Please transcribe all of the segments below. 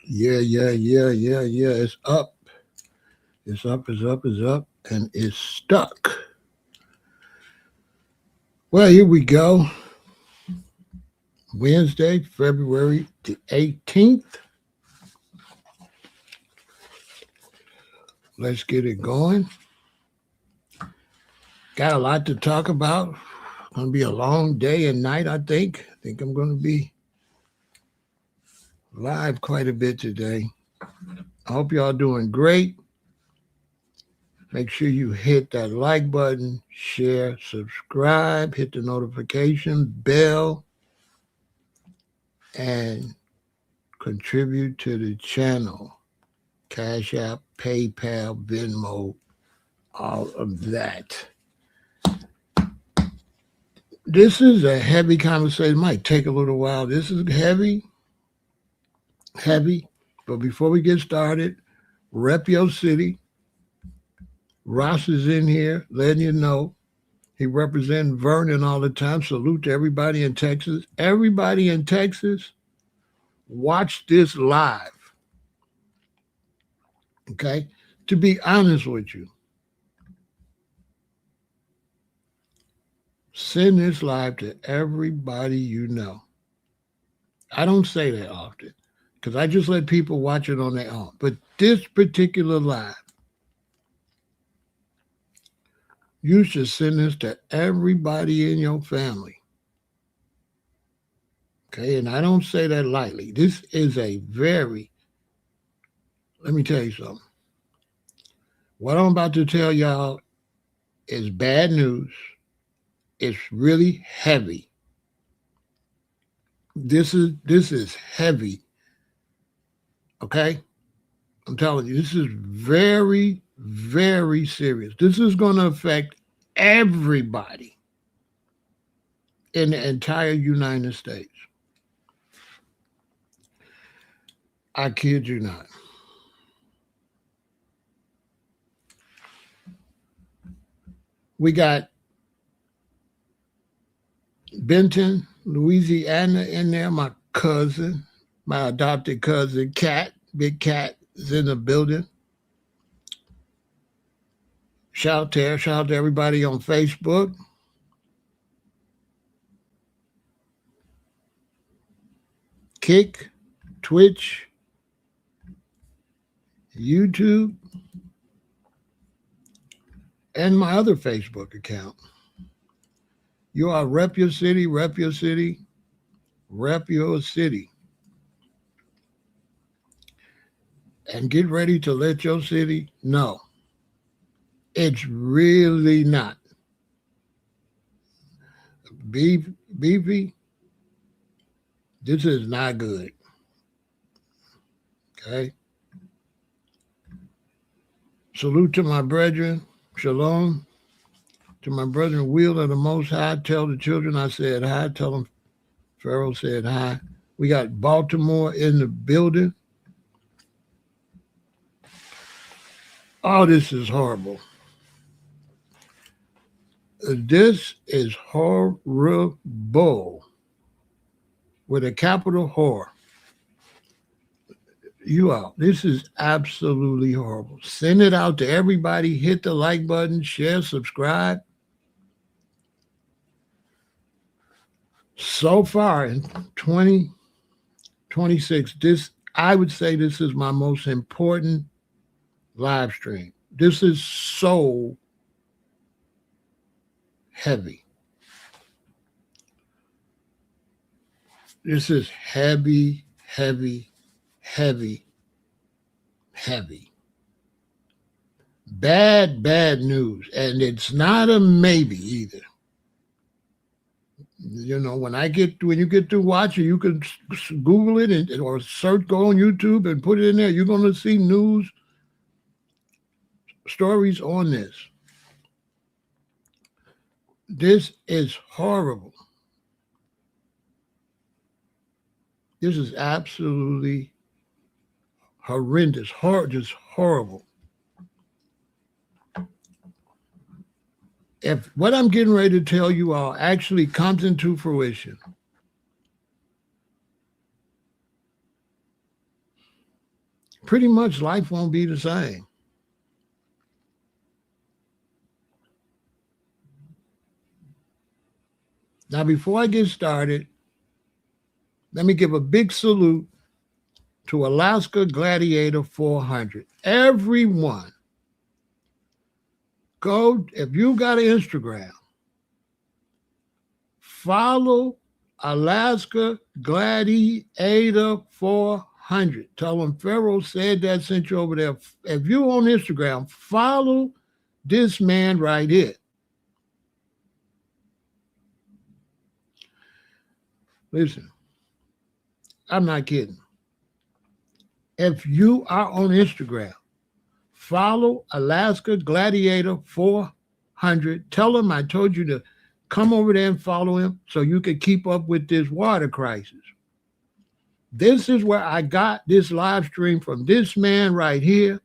Yeah. It's up. It's up, and it's stuck. Well, here we go. Wednesday, February the 18th. Let's get it going. Got a lot to talk about. Going to be a long day and night, I think. I think I'm going to be live quite a bit today. I hope y'all doing great. Make sure you hit that like button, share, subscribe, hit the notification bell, and contribute to the channel. Cash App, PayPal, Venmo, all of that. This is a heavy conversation. It might take a little while. This is heavy. But before we get started, rep your city. Ross is in here letting you know. He represents Vernon all the time. Salute to everybody in Texas. Everybody in Texas, watch this live. Okay? To be honest with you, send this live to everybody you know. I don't say that often because I just let people watch it on their own. But this particular live, you should send this to everybody in your family. Okay, and I don't say that lightly. This is a very, let me tell you something. What I'm about to tell y'all is bad news. It's really heavy. This is heavy. Okay? I'm telling you, this is very, very serious. This is going to affect everybody in the entire United States. I kid you not. We got Benton, Louisiana in there, my cousin, my adopted cousin, Cat, Big Cat is in the building. Shout out to everybody on Facebook. Kick, Twitch, YouTube, and my other Facebook account. You are rep your city, rep your city, rep your city. And get ready to let your city know. It's really not. Beefy, this is not good. Okay? Salute to my brethren. Shalom. To my brethren, Wheel of the Most High. Tell the children I said hi. Tell them Pharaoh said hi. We got Baltimore in the building. Oh, this is horrible. This is horrible. With a capital horror. You all, this is absolutely horrible. Send it out to everybody. Hit the like button, share, subscribe. So far in 2026, I would say this is my most important live stream. This is so heavy. This is heavy. Bad news. And it's not a maybe either. You know, when you get through watching, you can Google it or search, go on YouTube and put it in there. You're going to see news stories on this. This is horrible. This is absolutely horrendous, just horrible. If what I'm getting ready to tell you all actually comes into fruition, pretty much life won't be the same. Now, before I get started, let me give a big salute to Alaska Gladiator 400. Everyone, go, if you got an Instagram, follow Alaska Gladiator 400. Tell them Pharaoh said that, sent you over there. If you on Instagram, follow this man right here. Listen, I'm not kidding. If you are on Instagram, follow Alaska Gladiator 400. Tell them I told you to come over there and follow him so you can keep up with this water crisis. This is where I got this live stream from this man right here.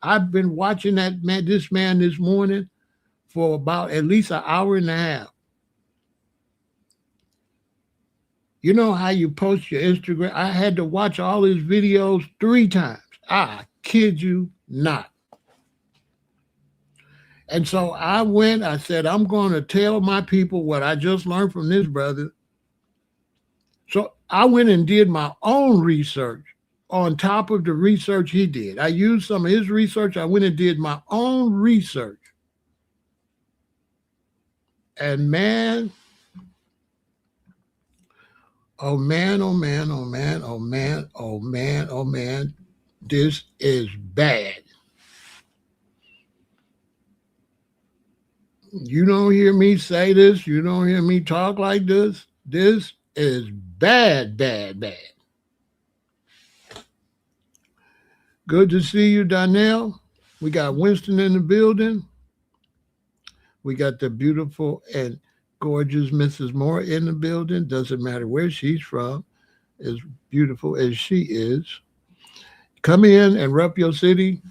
I've been watching this man this morning for about at least an hour and a half. You know how you post your Instagram? I had to watch all his videos 3 times. I kid you not. And so I said, I'm going to tell my people what I just learned from this brother. So I went and did my own research on top of the research he did. I used some of his research. I went and did my own research. And man, oh man, oh man, oh man, oh man, oh man, oh man, this is bad. You don't hear me say this. You don't hear me talk like this. This is bad, bad, bad. Good to see you, Donnell. We got Winston in the building. We got the beautiful and gorgeous Mrs. Moore in the building. Doesn't matter where she's from, as beautiful as she is. Come in and rep your city.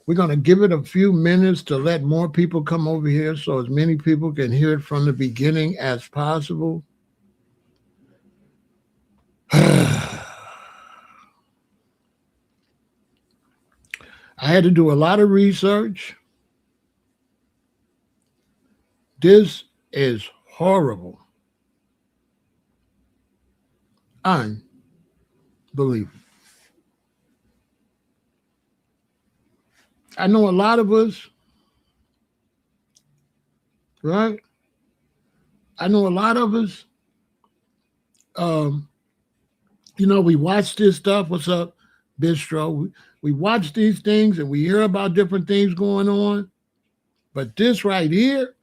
We're going to give it a few minutes to let more people come over here so as many people can hear it from the beginning as possible. I had to do a lot of research. This is horrible. Unbelievable. I know a lot of us, right? I know a lot of us, we watch this stuff. What's up, Bistro? We watch these things and we hear about different things going on. But this right here,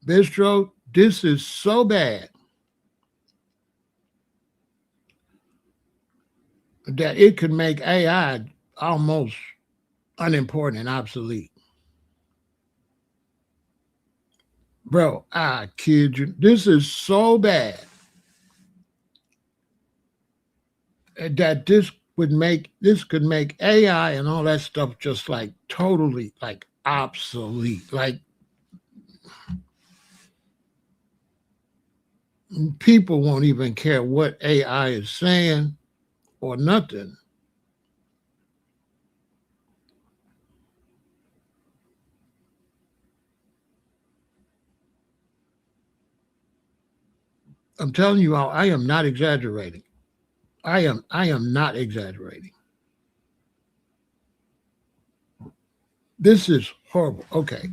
Bistro, this is so bad that it could make AI almost unimportant and obsolete. Bro, I kid you. This is so bad that this could make AI and all that stuff just like totally like obsolete. Like people won't even care what AI is saying or nothing. I'm telling you all, I am not exaggerating. I am not exaggerating. This is horrible. Okay.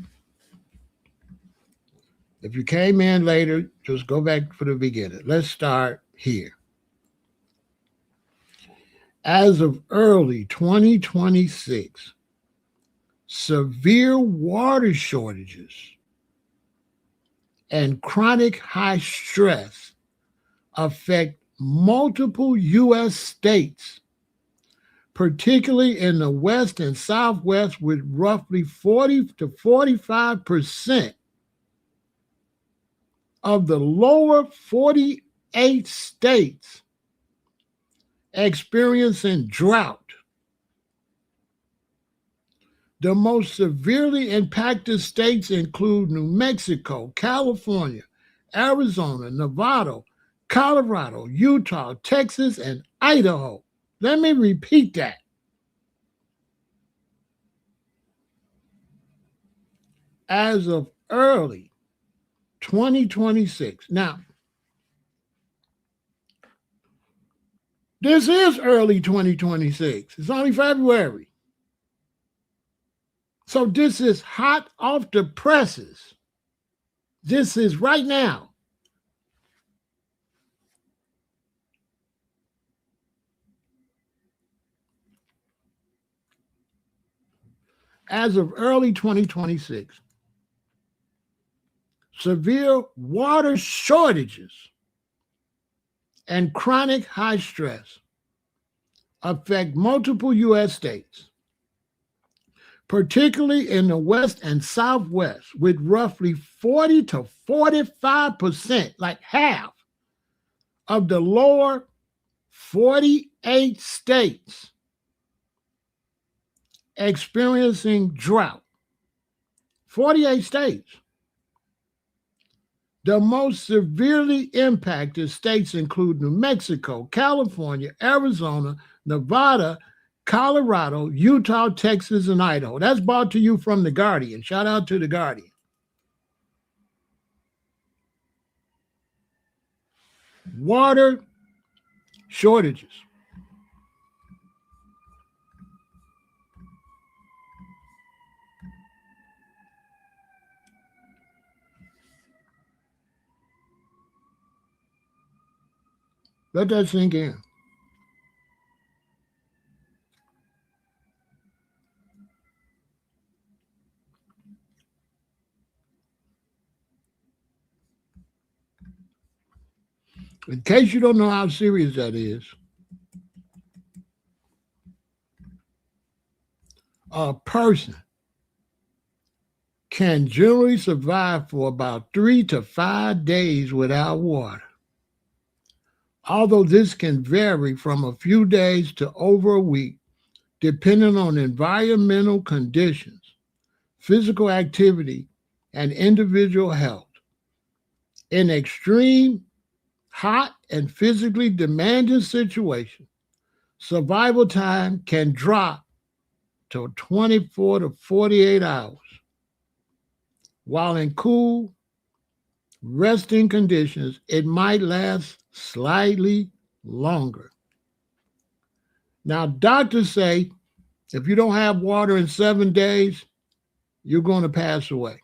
If you came in later, just go back for the beginning. Let's start here. As of early 2026, severe water shortages and chronic high stress affect multiple U.S. states, particularly in the West and Southwest, with roughly 40 to 45% of the lower 48 states experiencing drought The most severely impacted states include New Mexico, California, Arizona, Nevada, Colorado, Utah, Texas, and Idaho. Let me repeat that. As of early 2026. Now, this is early 2026. It's only February. So this is hot off the presses. This is right now. As of early 2026, severe water shortages and chronic high stress affect multiple U.S. states, particularly in the West and Southwest, with roughly 40 to 45%, like half of the lower 48 states experiencing drought. 48 states. The most severely impacted states include New Mexico, California, Arizona, Nevada, Colorado, Utah, Texas, and Idaho. That's brought to you from The Guardian. Shout out to The Guardian. Water shortages. Let that sink in. In case you don't know how serious that is, a person can generally survive for about 3 to 5 days without water. Although this can vary from a few days to over a week, depending on environmental conditions, physical activity, and individual health. In extreme, hot, and physically demanding situations, survival time can drop to 24 to 48 hours, while in cool, resting conditions, it might last slightly longer. Now, doctors say if you don't have water in 7 days, you're going to pass away.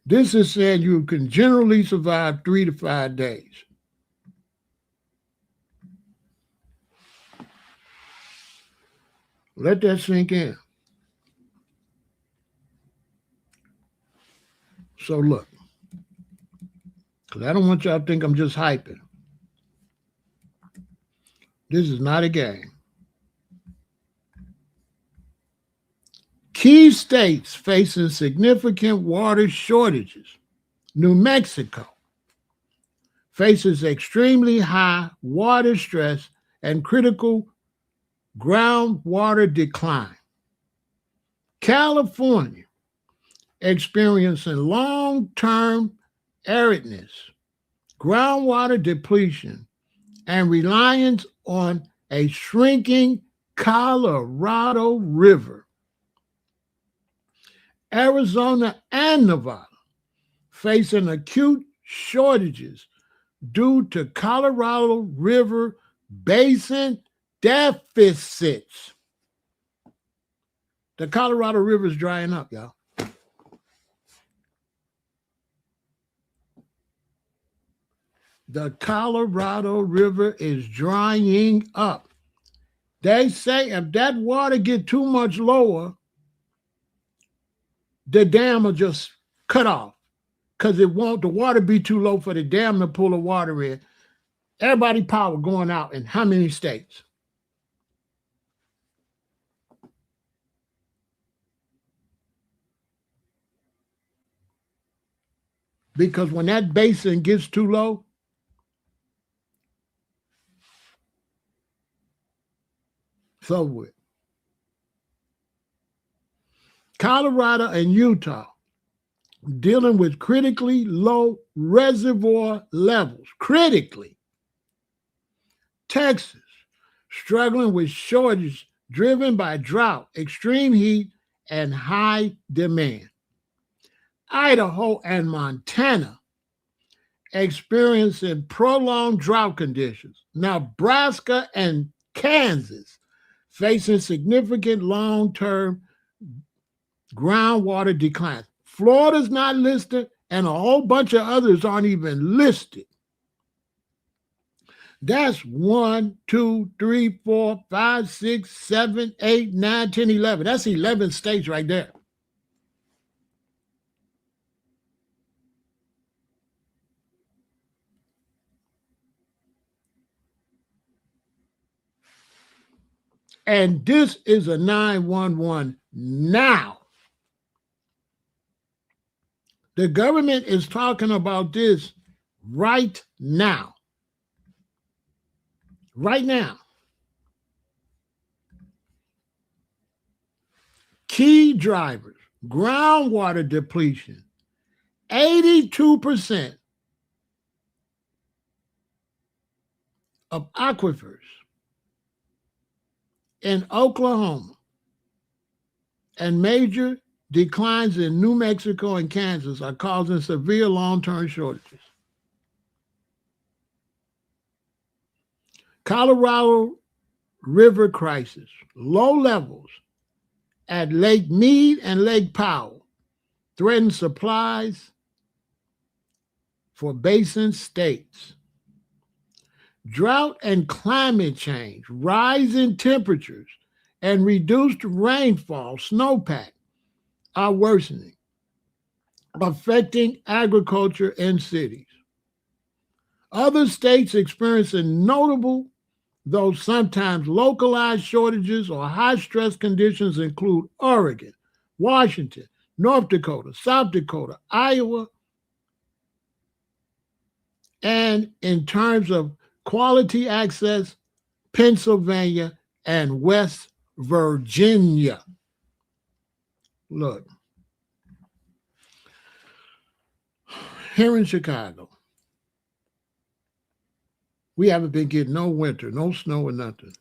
This is saying you can generally survive 3 to 5 days. Let that sink in. So look, because I don't want y'all to think I'm just hyping. This is not a game. Key states facing significant water shortages. New Mexico faces extremely high water stress and critical groundwater decline. California experiencing long-term aridness, groundwater depletion, and reliance on a shrinking Colorado River. Arizona and Nevada facing acute shortages due to Colorado River basin deficits. The Colorado River is drying up, y'all. The Colorado River is drying up. They say if that water get too much lower, the dam will just cut off because it won't the water be too low for the dam to pull the water in. Everybody power going out in how many states? Because when that basin gets too low, So with Colorado and Utah dealing with critically low reservoir levels, critically. Texas struggling with shortage driven by drought, extreme heat, and high demand. Idaho and Montana experiencing prolonged drought conditions. Nebraska and Kansas facing significant long-term groundwater declines. Florida's not listed, and a whole bunch of others aren't even listed. That's 1, 2, 3, 4, 5, 6, 7, 8, 9, 10, 11. That's 11 states right there. And this is a 911 now. The government is talking about this right now. Right now. Key drivers, groundwater depletion, 82% of aquifers in Oklahoma and major declines in New Mexico and Kansas are causing severe long-term shortages. Colorado River crisis, low levels at Lake Mead and Lake Powell threaten supplies for basin states. Drought and climate change, rising temperatures, and reduced rainfall, snowpack, are worsening, affecting agriculture in cities. Other states experiencing notable, though sometimes localized shortages or high-stress conditions include Oregon, Washington, North Dakota, South Dakota, Iowa, and in terms of quality access, Pennsylvania and West Virginia. Look, here in Chicago, we haven't been getting no winter, no snow or nothing.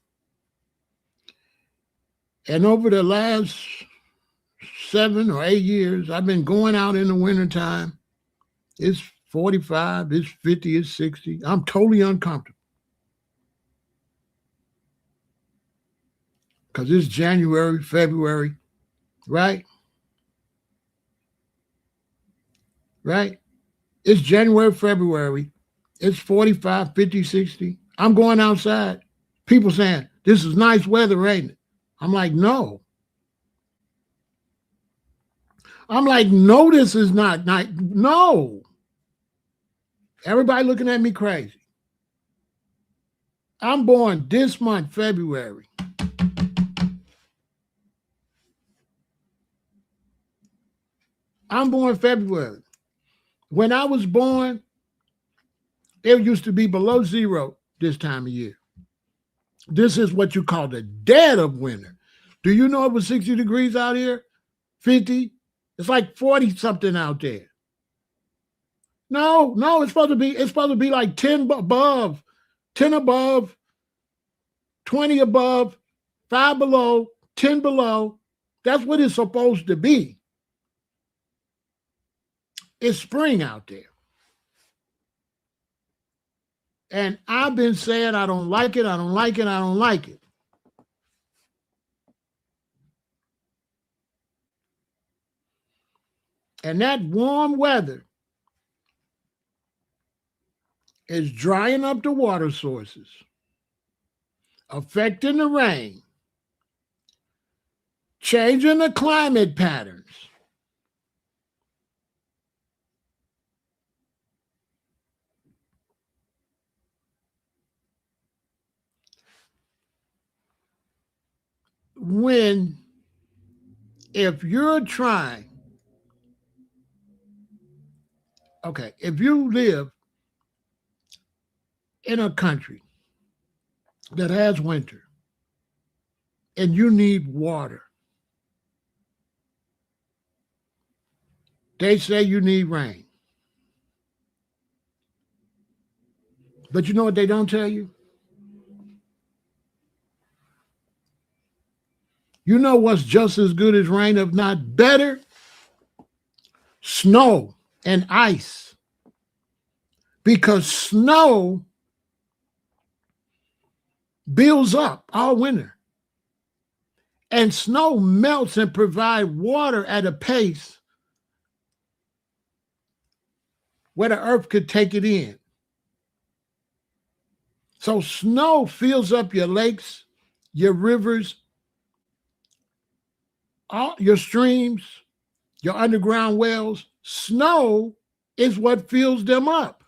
And over the last 7 or 8 years, I've been going out in the wintertime. It's 45, it's 50, it's 60. I'm totally uncomfortable. Because it's January, February, right? Right? It's January, February. It's 45, 50, 60. I'm going outside. People saying, this is nice weather, ain't it? I'm like, no. I'm like, no, this is not nice. No. Everybody looking at me crazy. I'm born this month, February. I'm born February. When I was born, it used to be below zero this time of year. This is what you call the dead of winter. Do you know it was 60 degrees out here? 50? It's like 40 something out there. No, it's supposed to be like 10 above, 10 above, 20 above, 5 below, 10 below. That's what it's supposed to be. It's spring out there. And I've been saying I don't like it, I don't like it, I don't like it. And that warm weather is drying up the water sources, affecting the rain, changing the climate patterns. If you're trying, okay, if you live in a country that has winter, and you need water. They say you need rain. But you know what they don't tell you? You know what's just as good as rain, if not better? Snow and ice. Because snow builds up all winter. And snow melts and provides water at a pace where the earth could take it in. So snow fills up your lakes, your rivers, all your streams, your underground wells. Snow is what fills them up.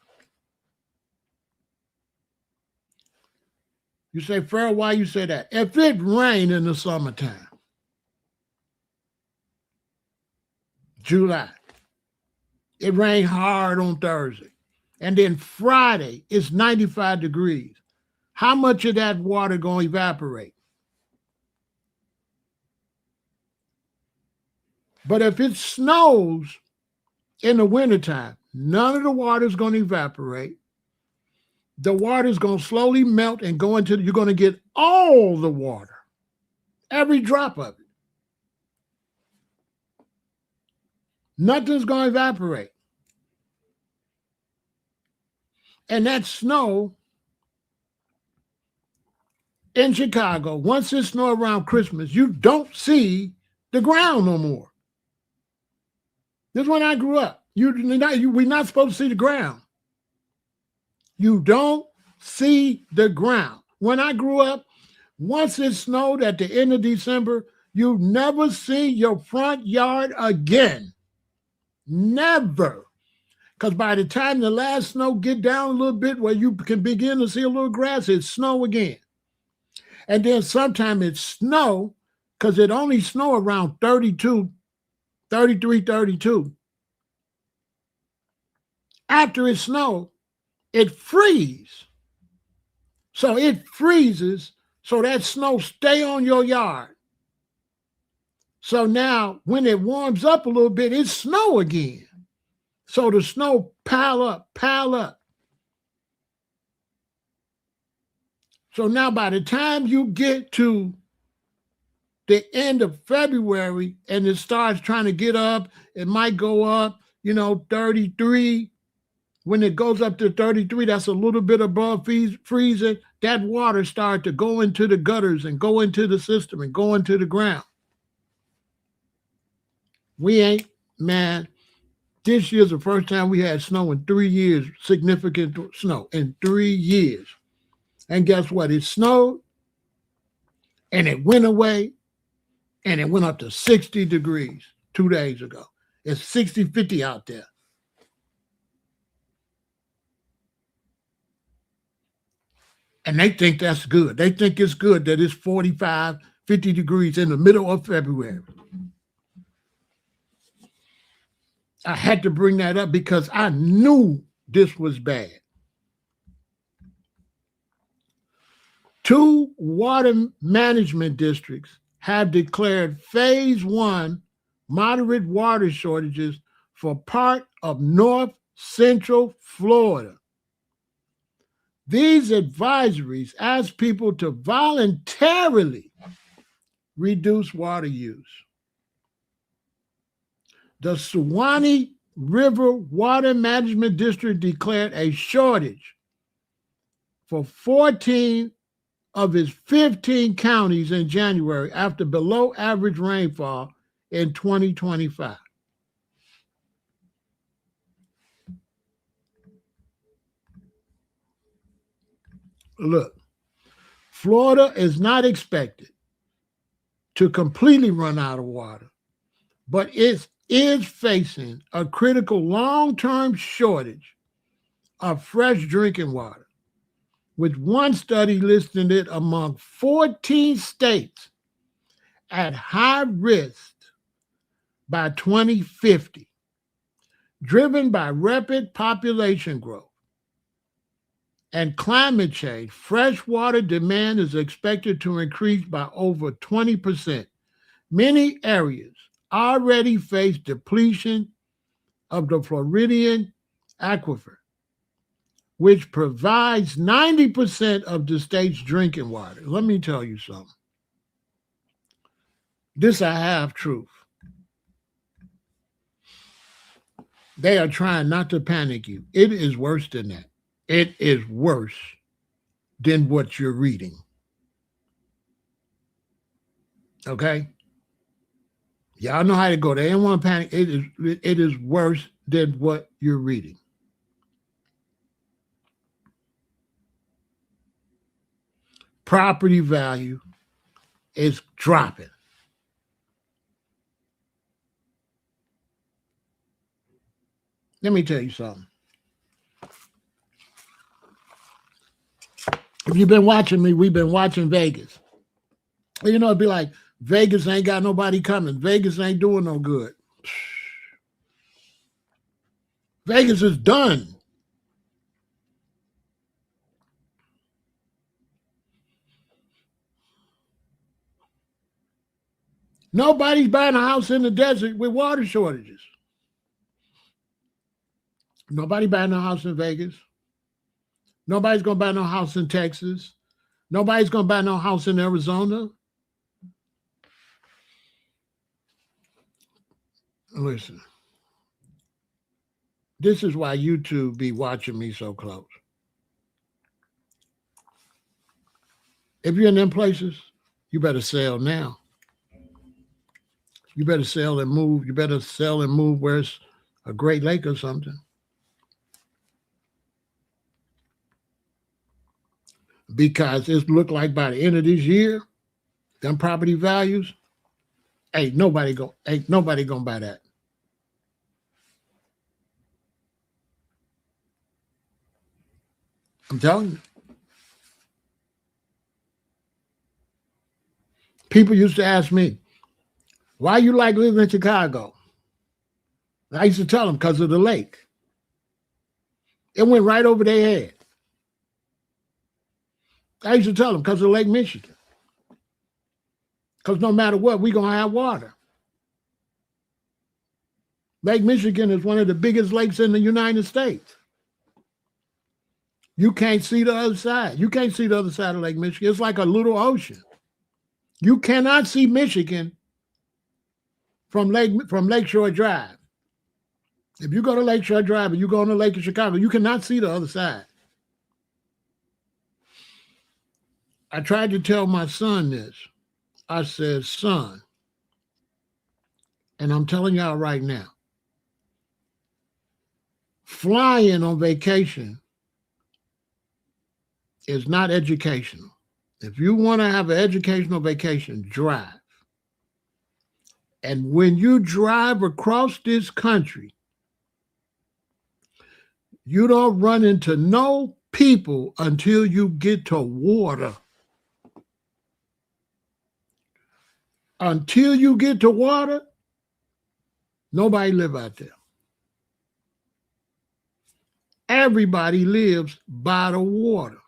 You say, Pharaoh, why you say that? If it rained in the summertime, July, it rained hard on Thursday, and then Friday it's 95 degrees. How much of that water going to evaporate? But if it snows in the wintertime, none of the water is going to evaporate. The water is going to slowly melt and go into, you're going to get all the water, every drop of it. Nothing's going to evaporate. And that snow in Chicago, once it snows around Christmas, you don't see the ground no more. This is when I grew up. We're not supposed to see the ground. You don't see the ground. When I grew up, once it snowed at the end of December, you never see your front yard again. Never. Because by the time the last snow get down a little bit where you can begin to see a little grass, it's snow again. And then sometimes it's snow because it only snow around 32, 33, 32. After it snow, it freezes. So it freezes, so that snow stay on your yard. So now when it warms up a little bit, it's snow again. So the snow pile up. So now by the time you get to the end of February and it starts trying to get up, it might go up, 33. When it goes up to 33, that's a little bit above freezing. That water starts to go into the gutters and go into the system and go into the ground. This year's the first time we had snow in 3 years, significant snow in 3 years. And guess what? It snowed and it went away and it went up to 60 degrees 2 days ago. It's 60, 50 out there. And they think that's good. They think it's good that it's 45, 50 degrees in the middle of February. I had to bring that up because I knew this was bad. 2 water management districts have declared phase 1 moderate water shortages for part of North Central Florida. These advisories ask people to voluntarily reduce water use. The Suwannee River Water Management District declared a shortage for 14 of its 15 counties in January after below average rainfall in 2025. Look, Florida is not expected to completely run out of water, but it is facing a critical long-term shortage of fresh drinking water, with one study listing it among 14 states at high risk by 2050, driven by rapid population growth and climate change, freshwater demand is expected to increase by over 20%. Many areas already face depletion of the Floridian aquifer, which provides 90% of the state's drinking water. Let me tell you something. This I have truth. They are trying not to panic you. It is worse than that. It is worse than what you're reading. Okay? Y'all know how to go. They don't want to panic. It is worse than what you're reading. Property value is dropping. Let me tell you something. If you've been watching me, we've been watching Vegas. You know, it'd be like, Vegas ain't got nobody coming. Vegas ain't doing no good. Vegas is done. Nobody's buying a house in the desert with water shortages. Nobody buying no house in Vegas. Nobody's going to buy no house in Texas. Nobody's going to buy no house in Arizona. Listen, this is why YouTube be watching me so close. If you're in them places, you better sell now. You better sell and move. You better sell and move where it's a Great Lake or something. Because it looked like by the end of this year, them property values, ain't nobody gonna buy that. I'm telling you. People used to ask me, why you like living in Chicago? I used to tell them because of the lake. It went right over their head. I used to tell them because of Lake Michigan. Because no matter what, we're going to have water. Lake Michigan is one of the biggest lakes in the United States. You can't see the other side. You can't see the other side of Lake Michigan. It's like a little ocean. You cannot see Michigan from Lakeshore Drive. If you go to Lakeshore Drive and you go on the Lake of Chicago, you cannot see the other side. I tried to tell my son this. I said, son, and I'm telling y'all right now, flying on vacation is not educational. If you want to have an educational vacation, drive. And when you drive across this country, you don't run into no people until you get to water. Until you get to water, nobody live out there. Everybody lives by the water.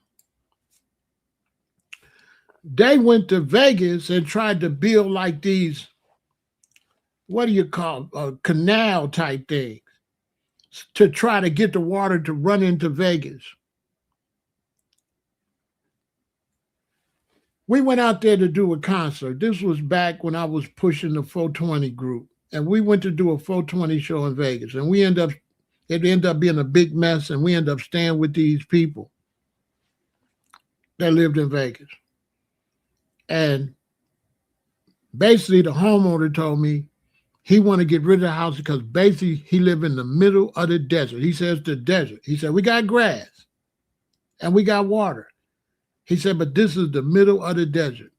They went to Vegas and tried to build like these, what do you call, canal type things to try to get the water to run into Vegas. We went out there to do a concert. This was back when I was pushing the 420 group. And we went to do a 420 show in Vegas. And it ended up being a big mess. And we ended up staying with these people that lived in Vegas. And basically the homeowner told me he wanted to get rid of the house because basically he lived in the middle of the desert. He says the desert. He said, we got grass and we got water. He said, but this is the middle of the desert.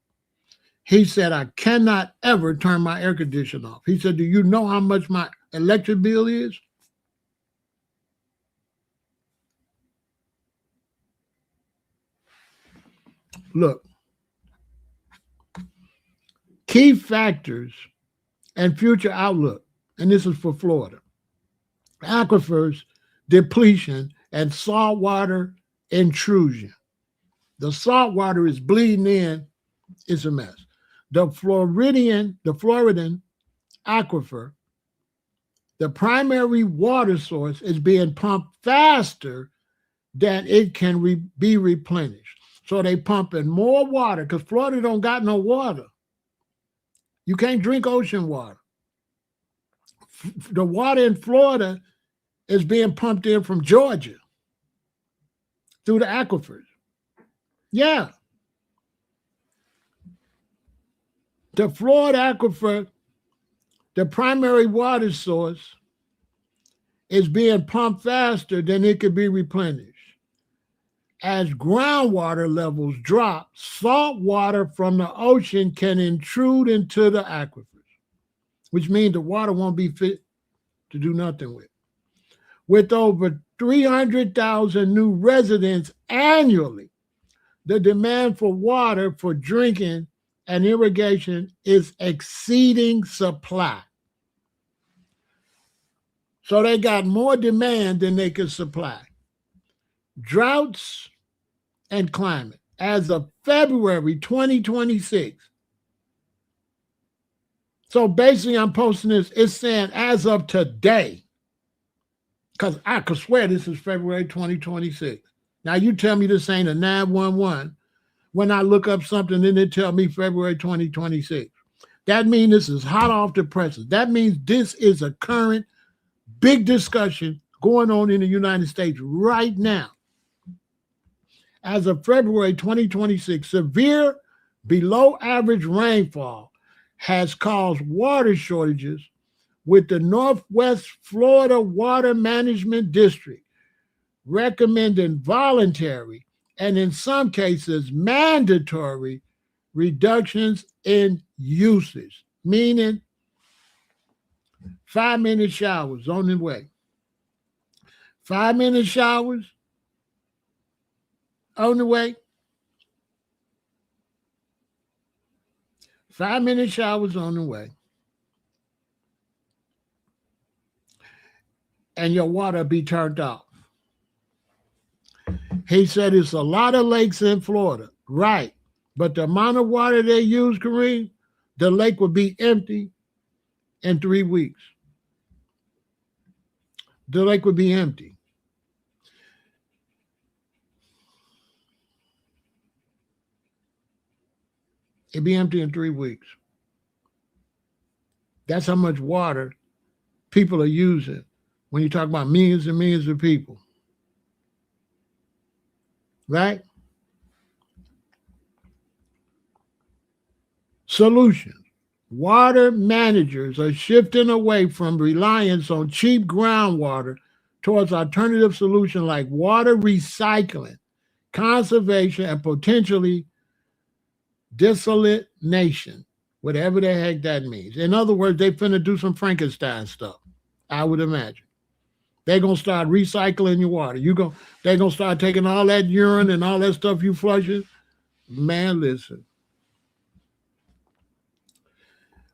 He said, I cannot ever turn my air conditioner off. He said, do you know how much my electric bill is? Look, key factors and future outlook, and this is for Florida. Aquifers, depletion, and saltwater intrusion. The salt water is bleeding in. It's a mess. The Floridian aquifer, the primary water source, is being pumped faster than it can be replenished. So they pumping more water because Florida don't got no water. You can't drink ocean water. The water in Florida is being pumped in from Georgia through the aquifers. Yeah. The Florida aquifer, the primary water source, is being pumped faster than it could be replenished. As groundwater levels drop, salt water from the ocean can intrude into the aquifers, which means the water won't be fit to do nothing with. With over 300,000 new residents annually, the demand for water for drinking and irrigation is exceeding supply. So they got more demand than they could supply. Droughts and climate. As of February 2026. So basically, I'm posting this, it's saying as of today, because I could swear this is February 2026. Now you tell me this ain't a 911 when I look up something and it tell me February 2026. That means this is hot off the presses. That means this is a current big discussion going on in the United States right now. As of February 2026, severe below average rainfall has caused water shortages, with the Northwest Florida Water Management District recommending voluntary and in some cases mandatory reductions in usage, meaning 5-minute showers on the way. 5-minute showers on the way. 5-minute showers on the way. And your water be turned off. He said it's a lot of lakes in Florida. Right. But the amount of water they use, Kareem, the lake would be empty in 3 weeks. The lake would be empty. It'd be empty in 3 weeks. That's how much water people are using when you talk about millions and millions of people. Right? Solutions. Water managers are shifting away from reliance on cheap groundwater towards alternative solutions like water recycling, conservation, and potentially desalination, whatever the heck that means. In other words, they finna do some Frankenstein stuff, I would imagine. They're going to start recycling your water. They're going to start taking all that urine and all that stuff you flushing. Man, listen.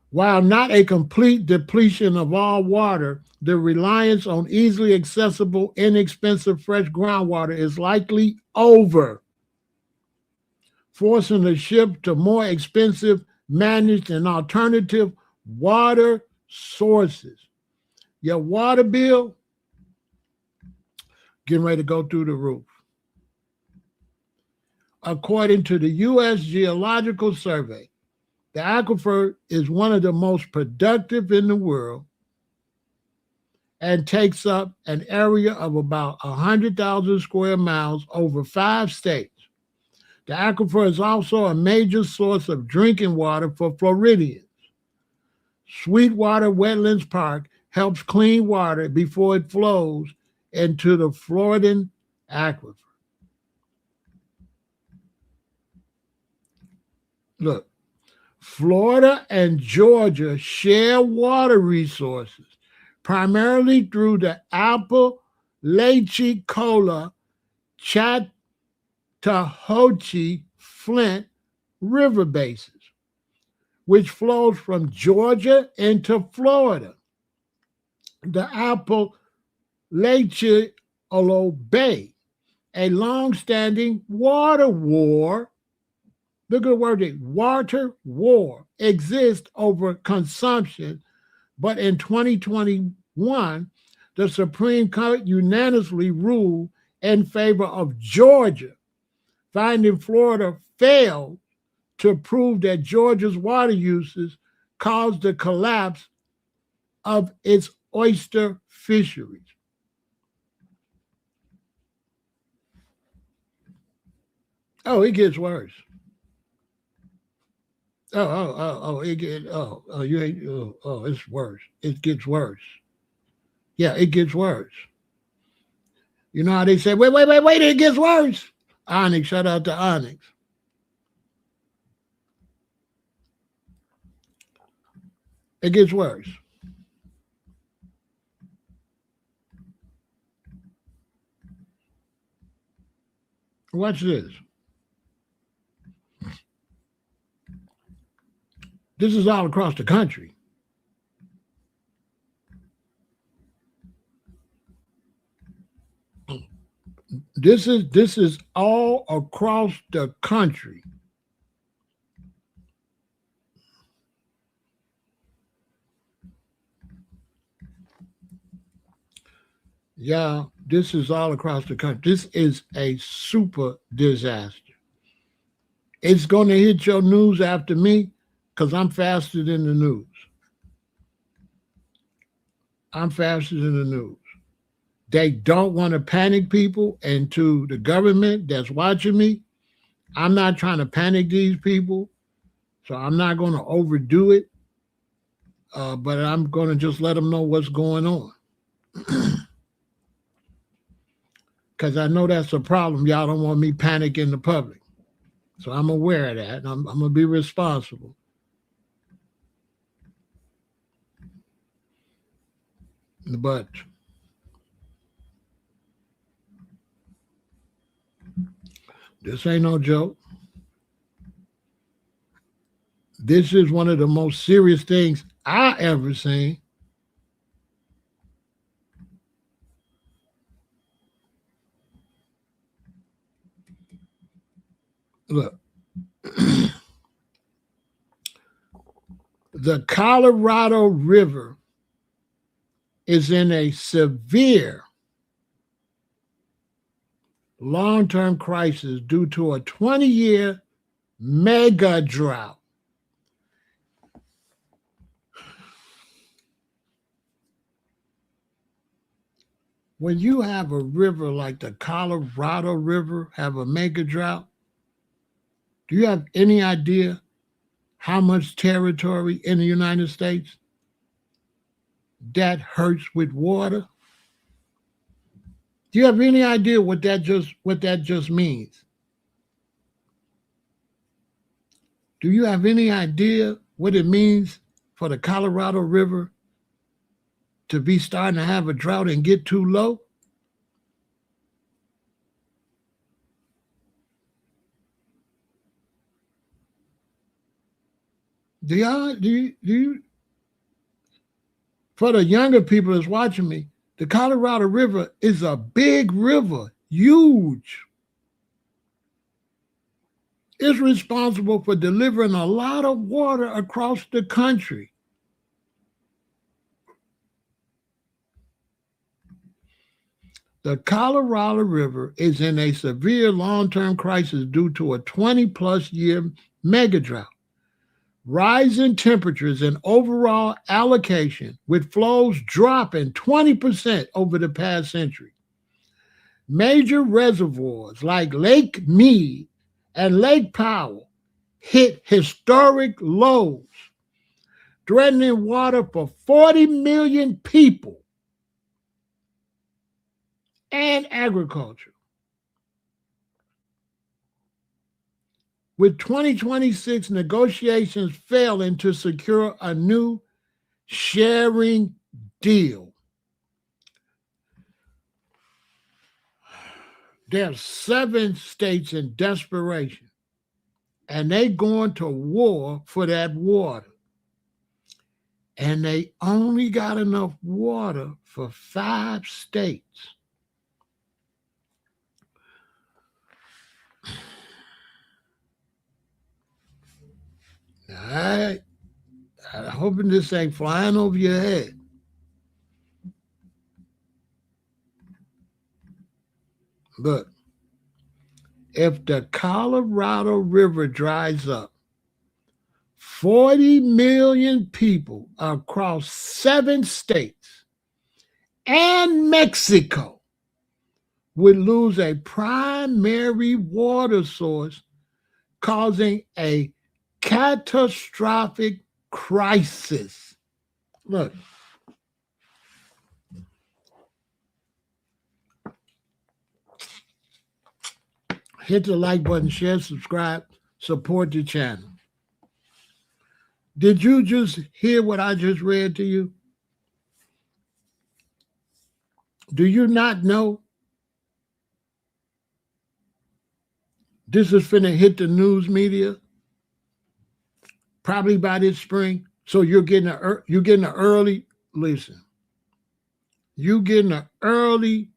While not a complete depletion of all water, the reliance on easily accessible, inexpensive fresh groundwater is likely over, forcing the shift to more expensive, managed, and alternative water sources. Your water bill getting ready to go through the roof. According to the U.S. Geological Survey, the aquifer is one of the most productive in the world and takes up an area of about 100,000 square miles over 5 states. The aquifer is also a major source of drinking water for Floridians. Sweetwater Wetlands Park helps clean water before it flows into the Floridan aquifer. Look, Florida and Georgia share water resources, primarily through the Apalachicola, Chattahoochee, Flint river bases, which flows from Georgia into Florida. The Apalachicola Bay a long-standing water war. Look at the word, water war exists over consumption, but in 2021, the Supreme Court unanimously ruled in favor of Georgia, finding Florida failed to prove that Georgia's water uses caused the collapse of its oyster fisheries. Oh, it gets worse. It's worse. It gets worse. Yeah, it gets worse. You know how they say, wait, it gets worse. Onyx, shout out to Onyx. It gets worse. Watch this. This is all across the country. This is all across the country. Yeah, this is all across the country. This is a super disaster. It's going to hit your news after me because I'm faster than the news. I'm faster than the news. They don't want to panic people, and to the government that's watching me, I'm not trying to panic these people, so I'm not going to overdo it, but I'm going to just let them know what's going on. Because I know that's a problem. Y'all don't want me panicking the public. So I'm aware of that, and I'm going to be responsible. But this ain't no joke. This is one of the most serious things I ever seen. Look, the Colorado River is in a severe long-term crisis due to a 20-year mega drought. When you have a river like the Colorado River have a mega drought, do you have any idea how much territory in the United States that hurts with water? Do you have any idea what that just means? Do you have any idea what it means for the Colorado River to be starting to have a drought and get too low? Do you for the younger people that's watching me, the Colorado River is a big river, huge. It's responsible for delivering a lot of water across the country. The Colorado River is in a severe long-term crisis due to a 20-plus year mega drought. Rising temperatures and overall allocation, with flows dropping 20% over the past century. Major reservoirs like Lake Mead and Lake Powell hit historic lows, threatening water for 40 million people and agriculture. With 2026 negotiations failing to secure a new sharing deal. There are 7 states in desperation, and they going to war for that water. And they only got enough water for 5 states. hoping this ain't flying over your head. Look, if the Colorado River dries up, 40 million people across 7 states and Mexico would lose a primary water source, causing a catastrophic crisis. Look, hit the like button, share, subscribe, support the channel. Did you just hear what I just read to you? Do you not know this is finna hit the news media probably by this spring? So you're getting an early, listen, you getting an early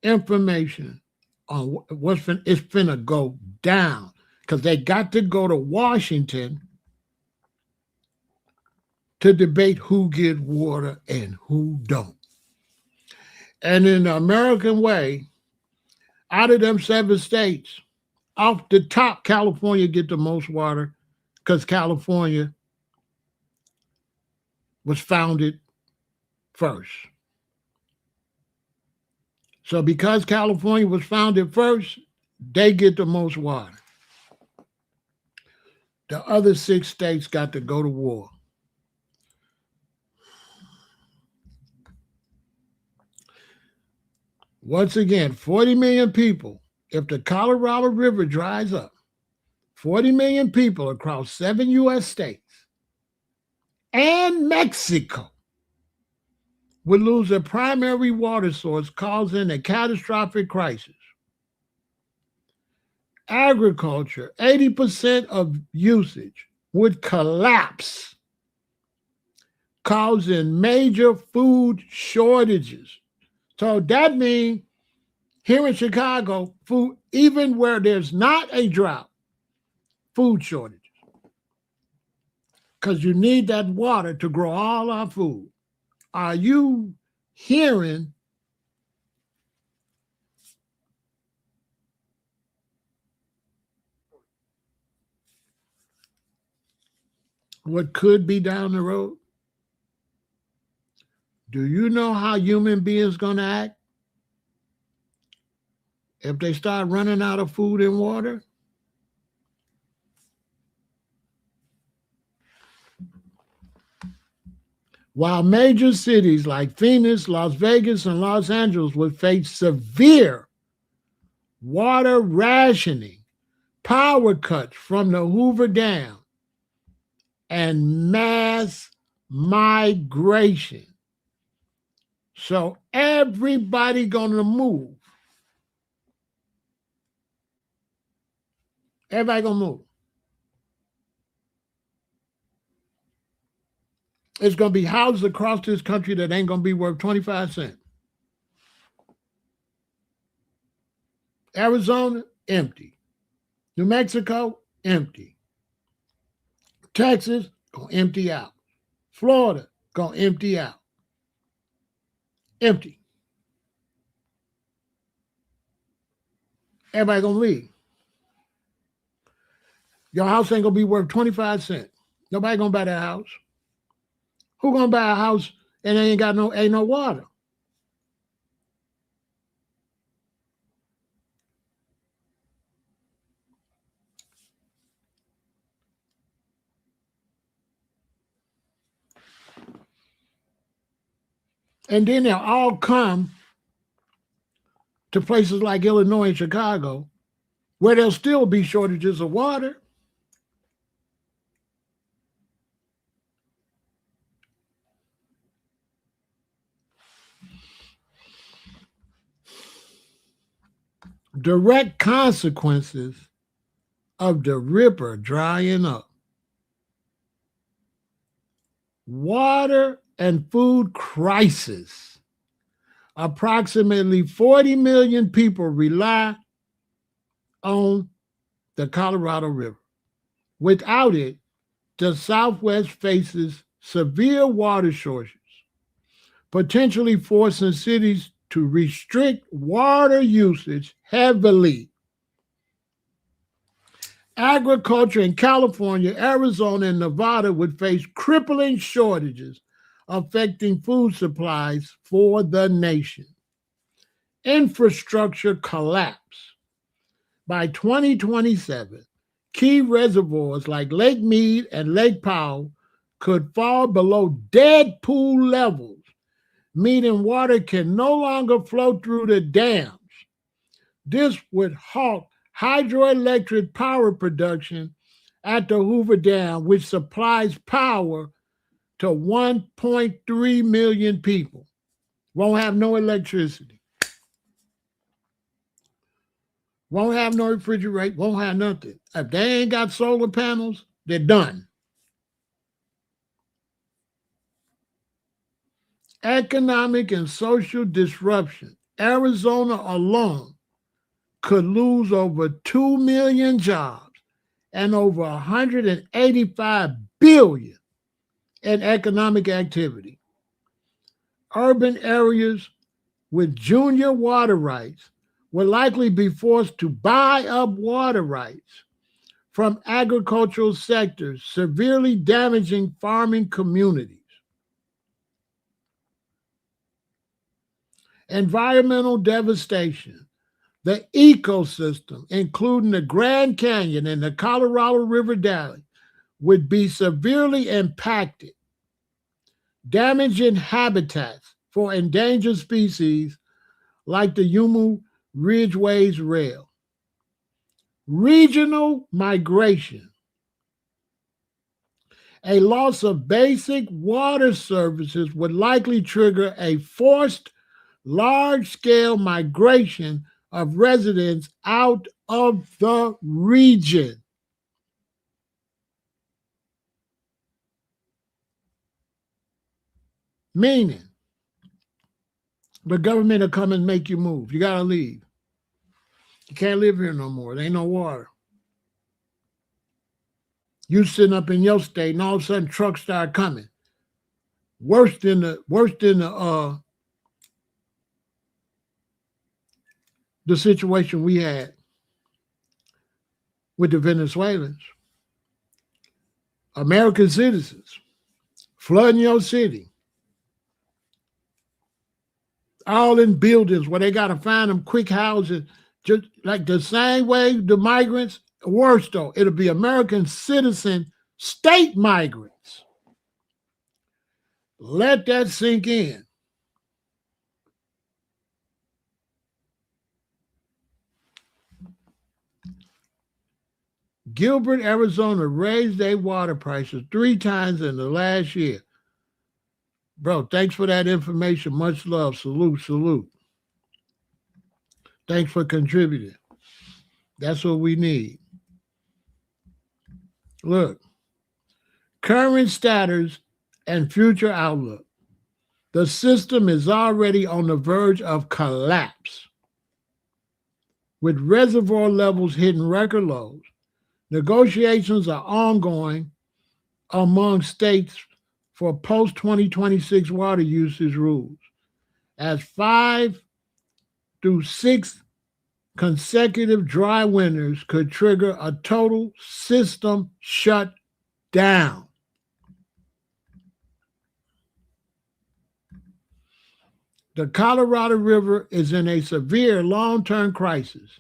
information on what's it's finna go down, because they got to go to Washington to debate who get water and who don't. And in the American way, out of them 7 states, off the top, California get the most water because California was founded first. So because California was founded first, they get the most water. The other 6 states got to go to war. Once again, 40 million people, if the Colorado River dries up, 40 million people across 7 U.S. states and Mexico would lose their primary water source, causing a catastrophic crisis. Agriculture, 80% of usage would collapse, causing major food shortages. So that means here in Chicago, food, even where there's not a drought, food shortages. Because you need that water to grow all our food. Are you hearing what could be down the road? Do you know how human beings going to act if they start running out of food and water? While major cities like Phoenix, Las Vegas, and Los Angeles would face severe water rationing, power cuts from the Hoover Dam, and mass migration. So everybody gonna move. Everybody gonna move. It's gonna be houses across this country that ain't gonna be worth 25 cents. Arizona, empty. New Mexico, empty. Texas, gonna empty out. Florida, gonna empty out. Empty. Everybody gonna leave. Your house ain't gonna be worth 25 cents. Nobody gonna buy that house. Who gonna buy a house and ain't no water? And then they'll all come to places like Illinois and Chicago, where there'll still be shortages of water. Direct consequences of the river drying up. Water and food crisis. Approximately 40 million people rely on the Colorado River. Without it, the Southwest faces severe water shortages, potentially forcing cities to restrict water usage heavily. Agriculture in California, Arizona, and Nevada would face crippling shortages affecting food supplies for the nation. Infrastructure collapse. By 2027, key reservoirs like Lake Mead and Lake Powell could fall below dead pool levels, meaning water can no longer flow through the dams. This would halt hydroelectric power production at the Hoover Dam, which supplies power to 1.3 million people. Won't have no electricity. Won't have no refrigerator, won't have nothing. If they ain't got solar panels, they're done. Economic and social disruption. Arizona alone could lose over 2 million jobs and over 185 billion in economic activity. Urban areas with junior water rights will likely be forced to buy up water rights from agricultural sectors, severely damaging farming communities. Environmental devastation. The ecosystem, including the Grand Canyon and the Colorado River Valley, would be severely impacted, damaging habitats for endangered species like the Yumu Ridgeways rail. Regional migration. A loss of basic water services would likely trigger a forced large-scale migration of residents out of the region. Meaning, the government will come and make you move. You got to leave. You can't live here no more. There ain't no water. You sitting up in your state, and all of a sudden trucks start coming. Worse than the situation we had with the Venezuelans. American citizens flooding your city. All in buildings where they got to find them quick houses, just like the same way the migrants. Worse though, it'll be American citizen state migrants. Let that sink in. Gilbert, Arizona raised their water prices 3 times in the last year. Bro, thanks for that information. Much love. Salute, salute. Thanks for contributing. That's what we need. Look, current status and future outlook. The system is already on the verge of collapse. With reservoir levels hitting record lows, negotiations are ongoing among states for post-2026 water usage rules, as 5 through 6 consecutive dry winters could trigger a total system shutdown. The Colorado River is in a severe long-term crisis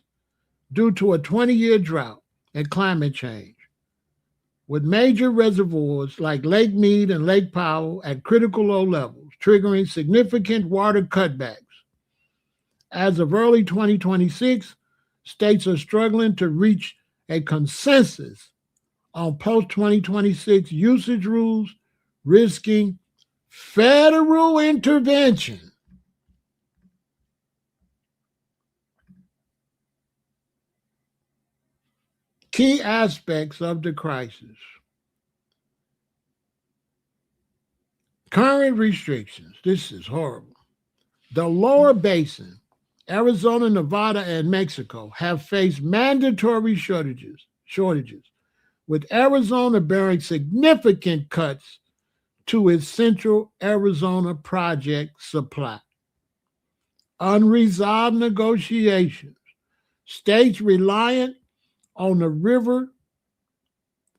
due to a 20-year drought and climate change, with major reservoirs like Lake Mead and Lake Powell at critical low levels, triggering significant water cutbacks. As of early 2026, states are struggling to reach a consensus on post-2026 usage rules, risking federal intervention. Key aspects of the crisis. Current restrictions. This is horrible. The lower basin, Arizona, Nevada, and Mexico have faced mandatory shortages, with Arizona bearing significant cuts to its central Arizona project supply. Unresolved negotiations. States reliant on the river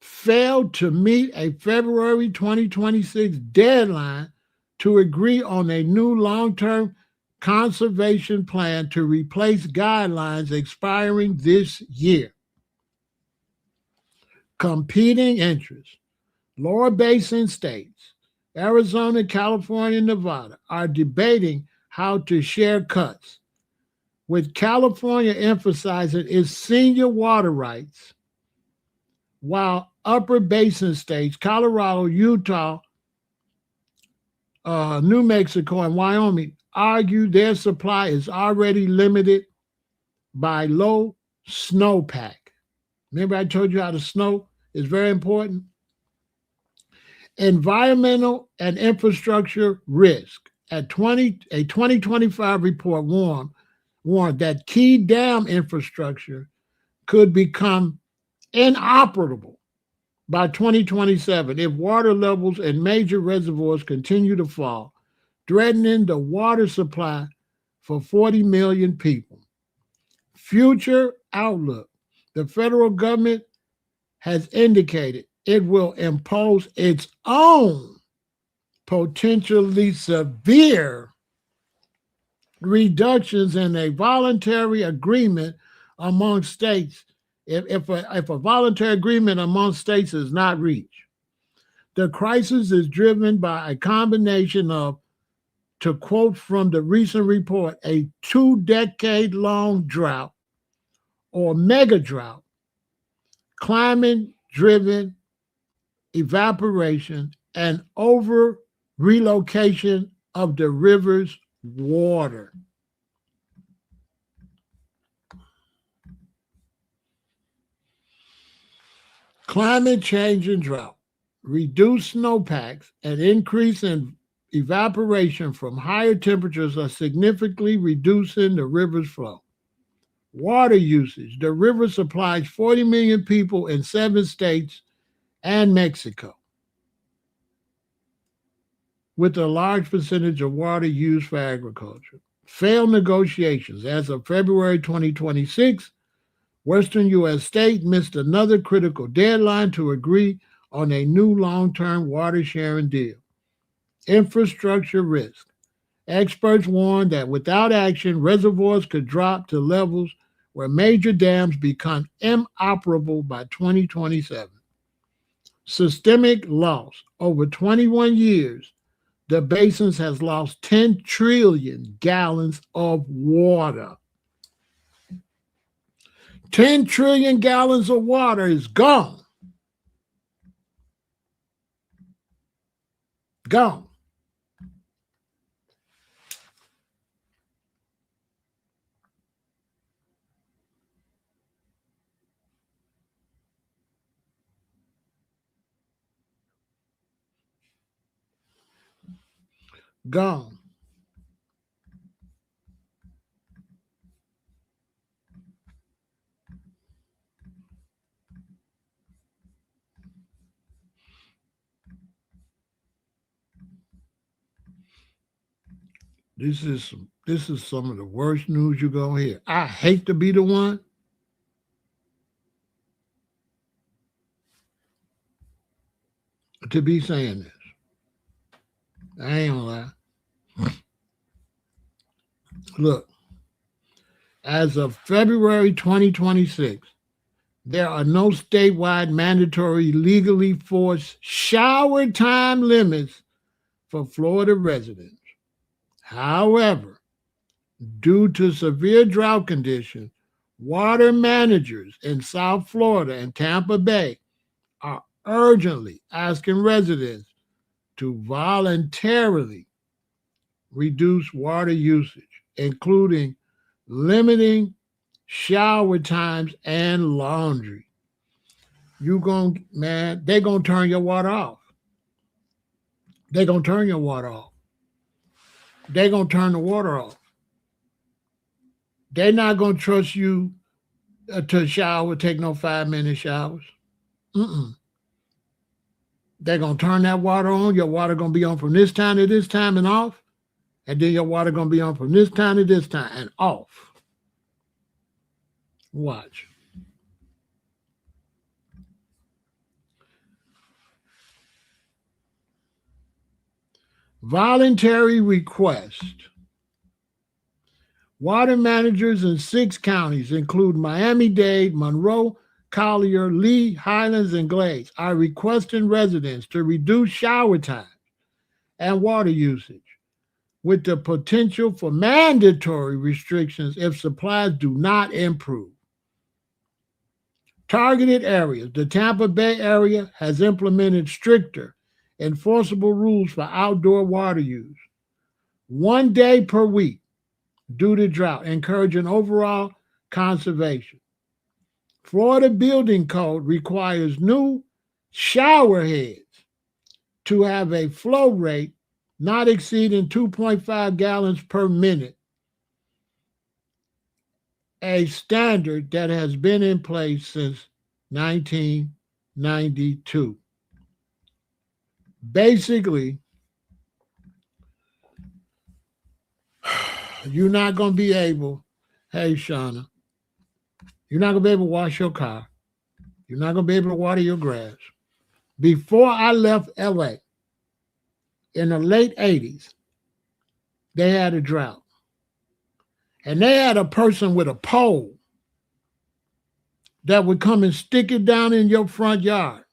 failed to meet a February 2026 deadline to agree on a new long-term conservation plan to replace guidelines expiring this year. Competing interests. Lower basin states, Arizona, California, and Nevada, are debating how to share cuts, with California emphasizing its senior water rights, while upper basin states, Colorado, Utah, New Mexico, and Wyoming, argue their supply is already limited by low snowpack. Remember I told you how the snow is very important? Environmental and infrastructure risk. A 2025 report warned that key dam infrastructure could become inoperable by 2027 if water levels in major reservoirs continue to fall, threatening the water supply for 40 million people. Future outlook. The federal government has indicated it will impose its own potentially severe reductions in a voluntary agreement among states if a voluntary agreement among states is not reached. The crisis is driven by a combination of, to quote from the recent report, a 2-decade-long drought or mega drought, climate-driven evaporation, and over relocation of the river's water. Climate change and drought, reduced snowpacks, and increase in evaporation from higher temperatures are significantly reducing the river's flow. Water usage. The river supplies 40 million people in 7 states and Mexico, with a large percentage of water used for agriculture. Failed negotiations. As of February 2026, Western U.S. states missed another critical deadline to agree on a new long-term water sharing deal. Infrastructure risk. Experts warn that without action, reservoirs could drop to levels where major dams become inoperable by 2027. Systemic loss. Over 21 years, the basin has lost 10 trillion gallons of water. 10 trillion gallons of water is gone. Gone. Gone. This is some of the worst news you're gonna hear. I hate to be the one to be saying this. I ain't gonna lie. Look, as of February 2026, there are no statewide mandatory legally forced shower time limits for Florida residents. However, due to severe drought conditions, water managers in South Florida and Tampa Bay are urgently asking residents to voluntarily reduce water usage, including limiting shower times and laundry. They're gonna turn your water off. They're gonna turn your water off. They're gonna turn the water off. They're not gonna trust you to shower, take no 5-minute showers. They're going to turn that water on. Your water going to be on from this time to this time and off. And then your water going to be on from this time to this time and off. Watch. Voluntary request. Water managers in 6 counties, include Miami-Dade, Monroe, Collier, Lee, Highlands, and Glades, are requesting residents to reduce shower time and water usage, with the potential for mandatory restrictions if supplies do not improve. Targeted areas. The Tampa Bay area has implemented stricter, enforceable rules for outdoor water use. 1 day per week due to drought, encouraging overall conservation. Florida Building Code requires new shower heads to have a flow rate not exceeding 2.5 gallons per minute, a standard that has been in place since 1992. Basically, you're not going to be able, hey, Shauna, you're not going to be able to wash your car. You're not going to be able to water your grass. Before I left LA, in the late 80s, they had a drought. And they had a person with a pole that would come and stick it down in your front yard.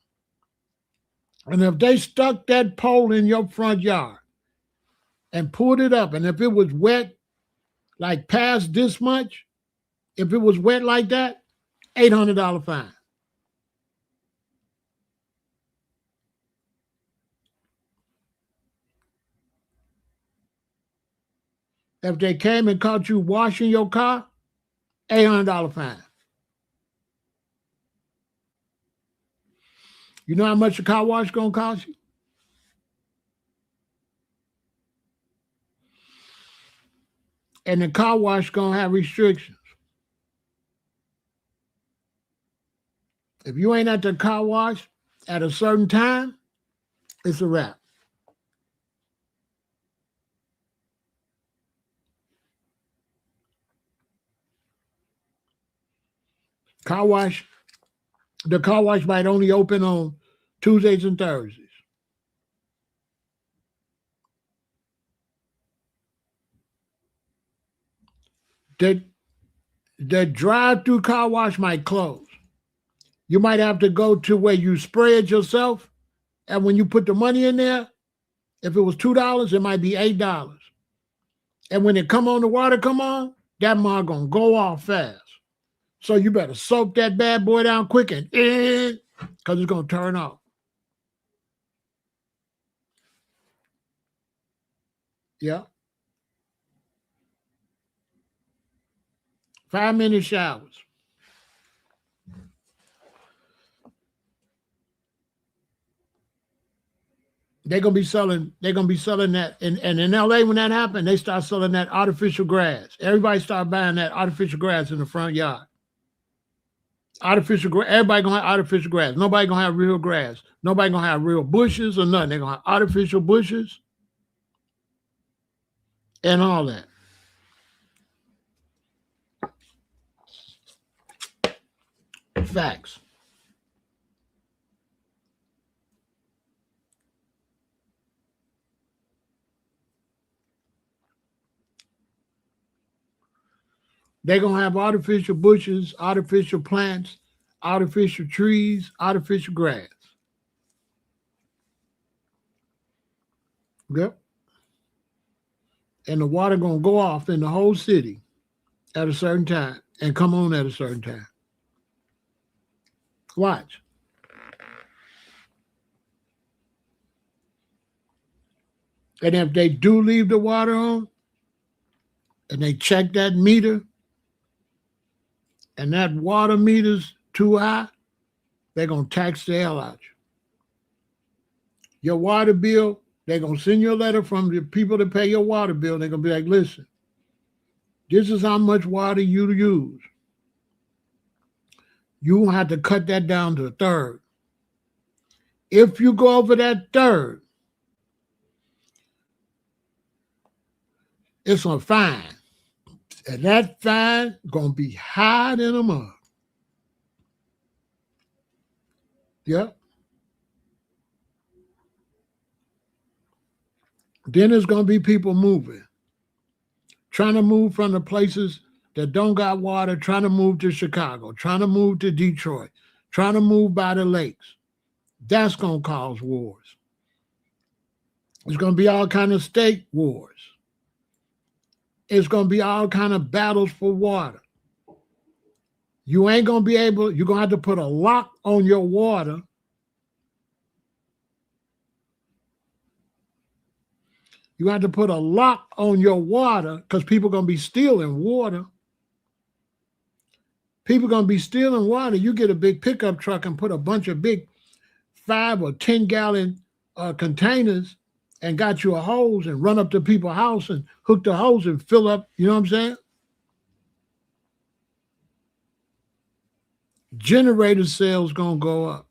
And if they stuck that pole in your front yard and pulled it up, and if it was wet, like past this much, if it was wet like that, $800 fine. If they came and caught you washing your car, $800 fine. You know how much a car wash is going to cost you? And the car wash is going to have restrictions. If you ain't at the car wash at a certain time, it's a wrap. Car wash, the car wash might only open on Tuesdays and Thursdays. The drive-through car wash might close. You might have to go to where you spray it yourself, and when you put the money in there, if it was $2, it might be $8. And when it come on, the water come on, that mug gonna go off fast. So you better soak that bad boy down quick and because it's gonna turn off. Yeah. 5-minute showers. They're gonna be selling that. And in LA, when that happened, they start selling that artificial grass. Everybody start buying that artificial grass in the front yard. Artificial grass. Everybody gonna have artificial grass. Nobody gonna have real grass. Nobody gonna have real bushes or nothing. They're gonna have artificial bushes and all that. Facts. They're going to have artificial bushes, artificial plants, artificial trees, artificial grass. Yep. And the water going to go off in the whole city at a certain time and come on at a certain time. Watch. And if they do leave the water on and they check that meter and that water meter's too high, they're going to tax the hell out you. Your water bill, they're going to send you a letter from the people that pay your water bill. They're going to be like, listen, this is how much water you use. You have to cut that down to a third. If you go over that third, it's a fine. And that fine gonna be high in a mug. Yep. Then there's gonna be people moving, trying to move from the places that don't got water, trying to move to Chicago, trying to move to Detroit, trying to move by the lakes. That's gonna cause wars. It's gonna be all kind of state wars. It's gonna be all kind of battles for water. You ain't gonna be able, you're gonna have to put a lock on your water. You have to put a lock on your water because people are gonna be stealing water. People are gonna be stealing water. You get a big pickup truck and put a bunch of big 5 or 10 gallon containers and got you a hose and run up to people's house and hook the hose and fill up, you know what I'm saying? Generator sales gonna go up.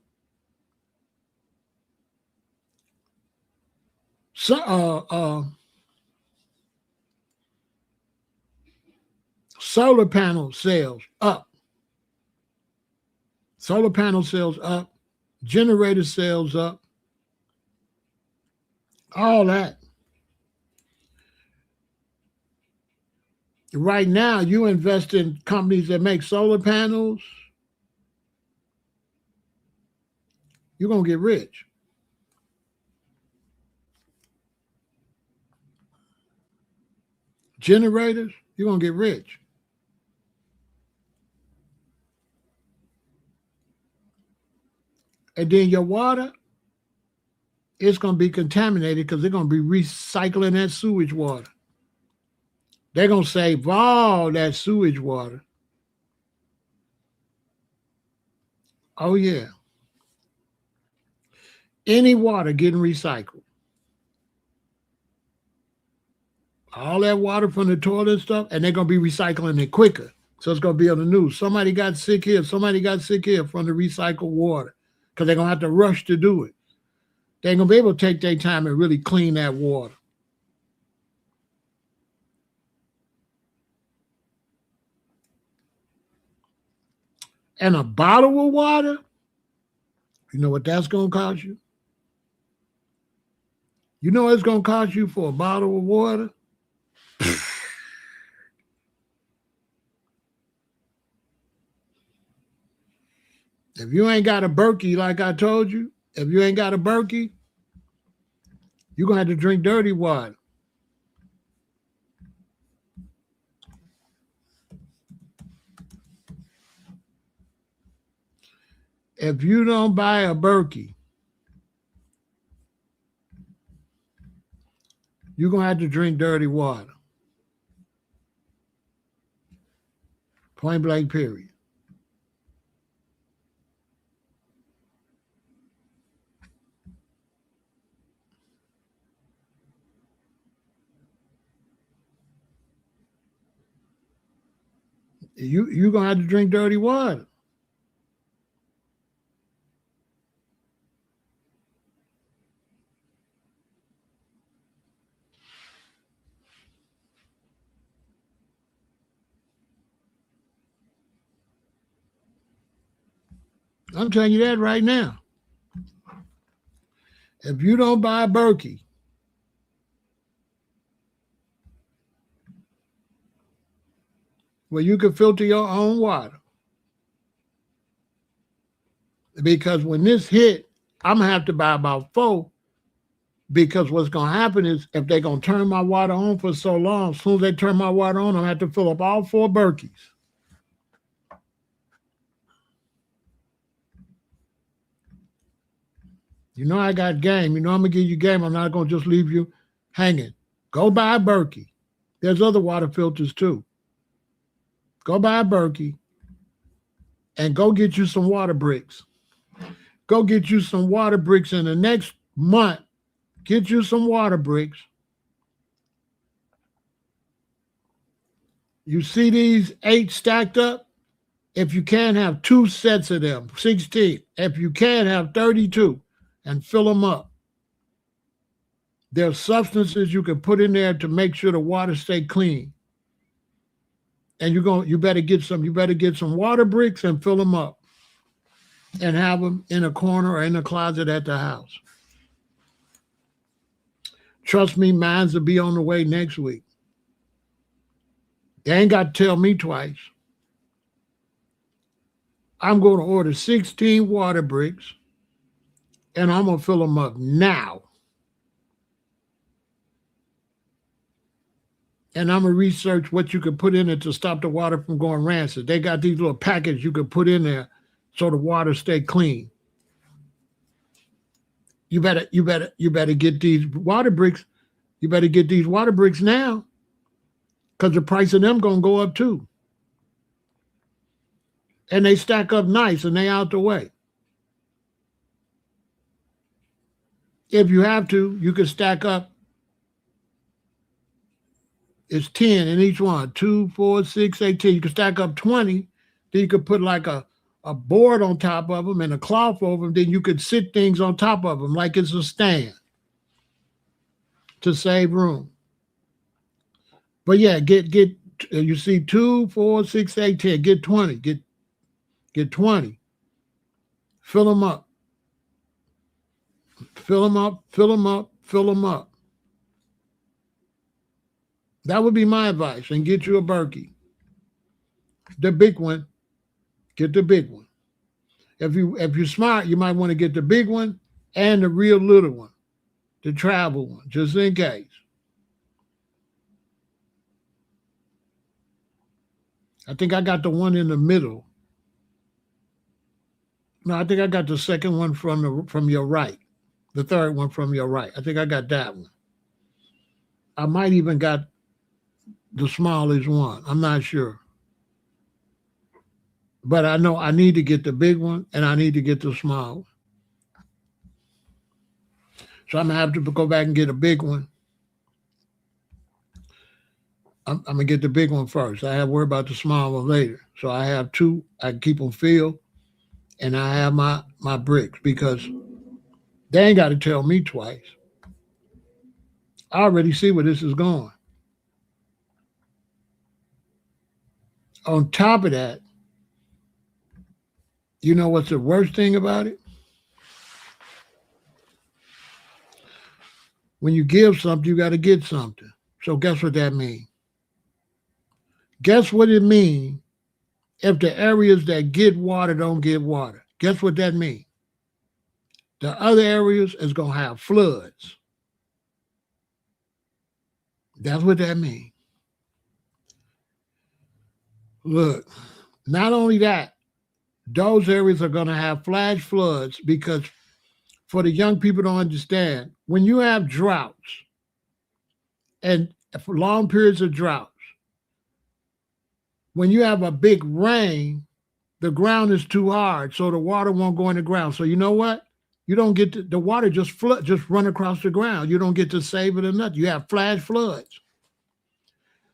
So, solar panel sales up. Solar panel sales up. Generator sales up. All that. Right now, you invest in companies that make solar panels, you're going to get rich. Generators, you're going to get rich. And then your water, it's going to be contaminated because they're going to be recycling that sewage water. They're going to save all that sewage water. Oh, yeah. Any water getting recycled. All that water from the toilet and stuff, and they're going to be recycling it quicker. So it's going to be on the news. Somebody got sick here. Somebody got sick here from the recycled water because they're going to have to rush to do it. They ain't going to be able to take their time and really clean that water. And a bottle of water, you know what that's going to cost you? You know what it's going to cost you for a bottle of water? If you ain't got a Berkey, like I told you, if you ain't got a Berkey, you're going to have to drink dirty water. If you don't buy a Berkey, you're going to have to drink dirty water. Point blank, period. You're going to have to drink dirty water. I'm telling you that right now. If you don't buy a Berkey, well, you can filter your own water. Because when this hit, I'm going to have to buy about 4, because what's going to happen is if they're going to turn my water on for so long, as soon as they turn my water on, I'm going to have to fill up all 4 Berkeys. You know I got game. You know I'm going to give you game. I'm not going to just leave you hanging. Go buy a Berkey. There's other water filters too. Go buy a Berkey and go get you some water bricks. Go get you some water bricks in the next month. Get you some water bricks. You see these 8 stacked up? If you can have 2 sets of them, 16. If you can have 32. and fill them up. There's substances you can put in there to make sure the water stay clean. And you better get some water bricks and fill them up and have them in a corner or in a closet at the house. Trust me, mines will be on the way next week. They ain't got to tell me twice. I'm going to order 16 water bricks and I'm going to fill them up now. And I'm going to research what you can put in it to stop the water from going rancid. They got these little packets you can put in there so the water stay clean. You better get these water bricks. You better get these water bricks now because the price of them going to go up too. And they stack up nice and they out the way. If you have to, you can stack up. It's 10 in each one. 2, 4, 6, 8, 10. You can stack up 20. Then you could put like a board on top of them and a cloth over them. Then you could sit things on top of them like it's a stand to save room. But yeah, get you see 2, 4, 6, 8, 10. Get 20. Get 20. Fill them up. Fill them up, fill them up, fill them up. That would be my advice. And get you a Berkey. The big one. Get the big one. If you're smart, you might want to get the big one and the real little one, the travel one, just in case. I think I got the one in the middle. No, I think I got the second one from your right. The third one from your right. I think I got that one. I might even got the smallest one. I'm not sure. But I know I need to get the big one and I need to get the small one. So I'm going to have to go back and get a big one. I'm going to get the big one first. I have to worry about the small one later. So I have two. I can keep them filled. And I have my bricks because they ain't got to tell me twice. I already see where this is going. On top of that, you know what's the worst thing about it? When you give something, you got to get something. So guess what that means? Guess what it means if the areas that get water don't get water? Guess what that means? The other areas is going to have floods. That's what that means. Look, not only that, those areas are going to have flash floods because for the young people to understand, when you have droughts and for long periods of droughts, when you have a big rain, the ground is too hard, so the water won't go in the ground. So you know what? You don't get the water just run across the ground. You don't get to save it or nothing. You have flash floods.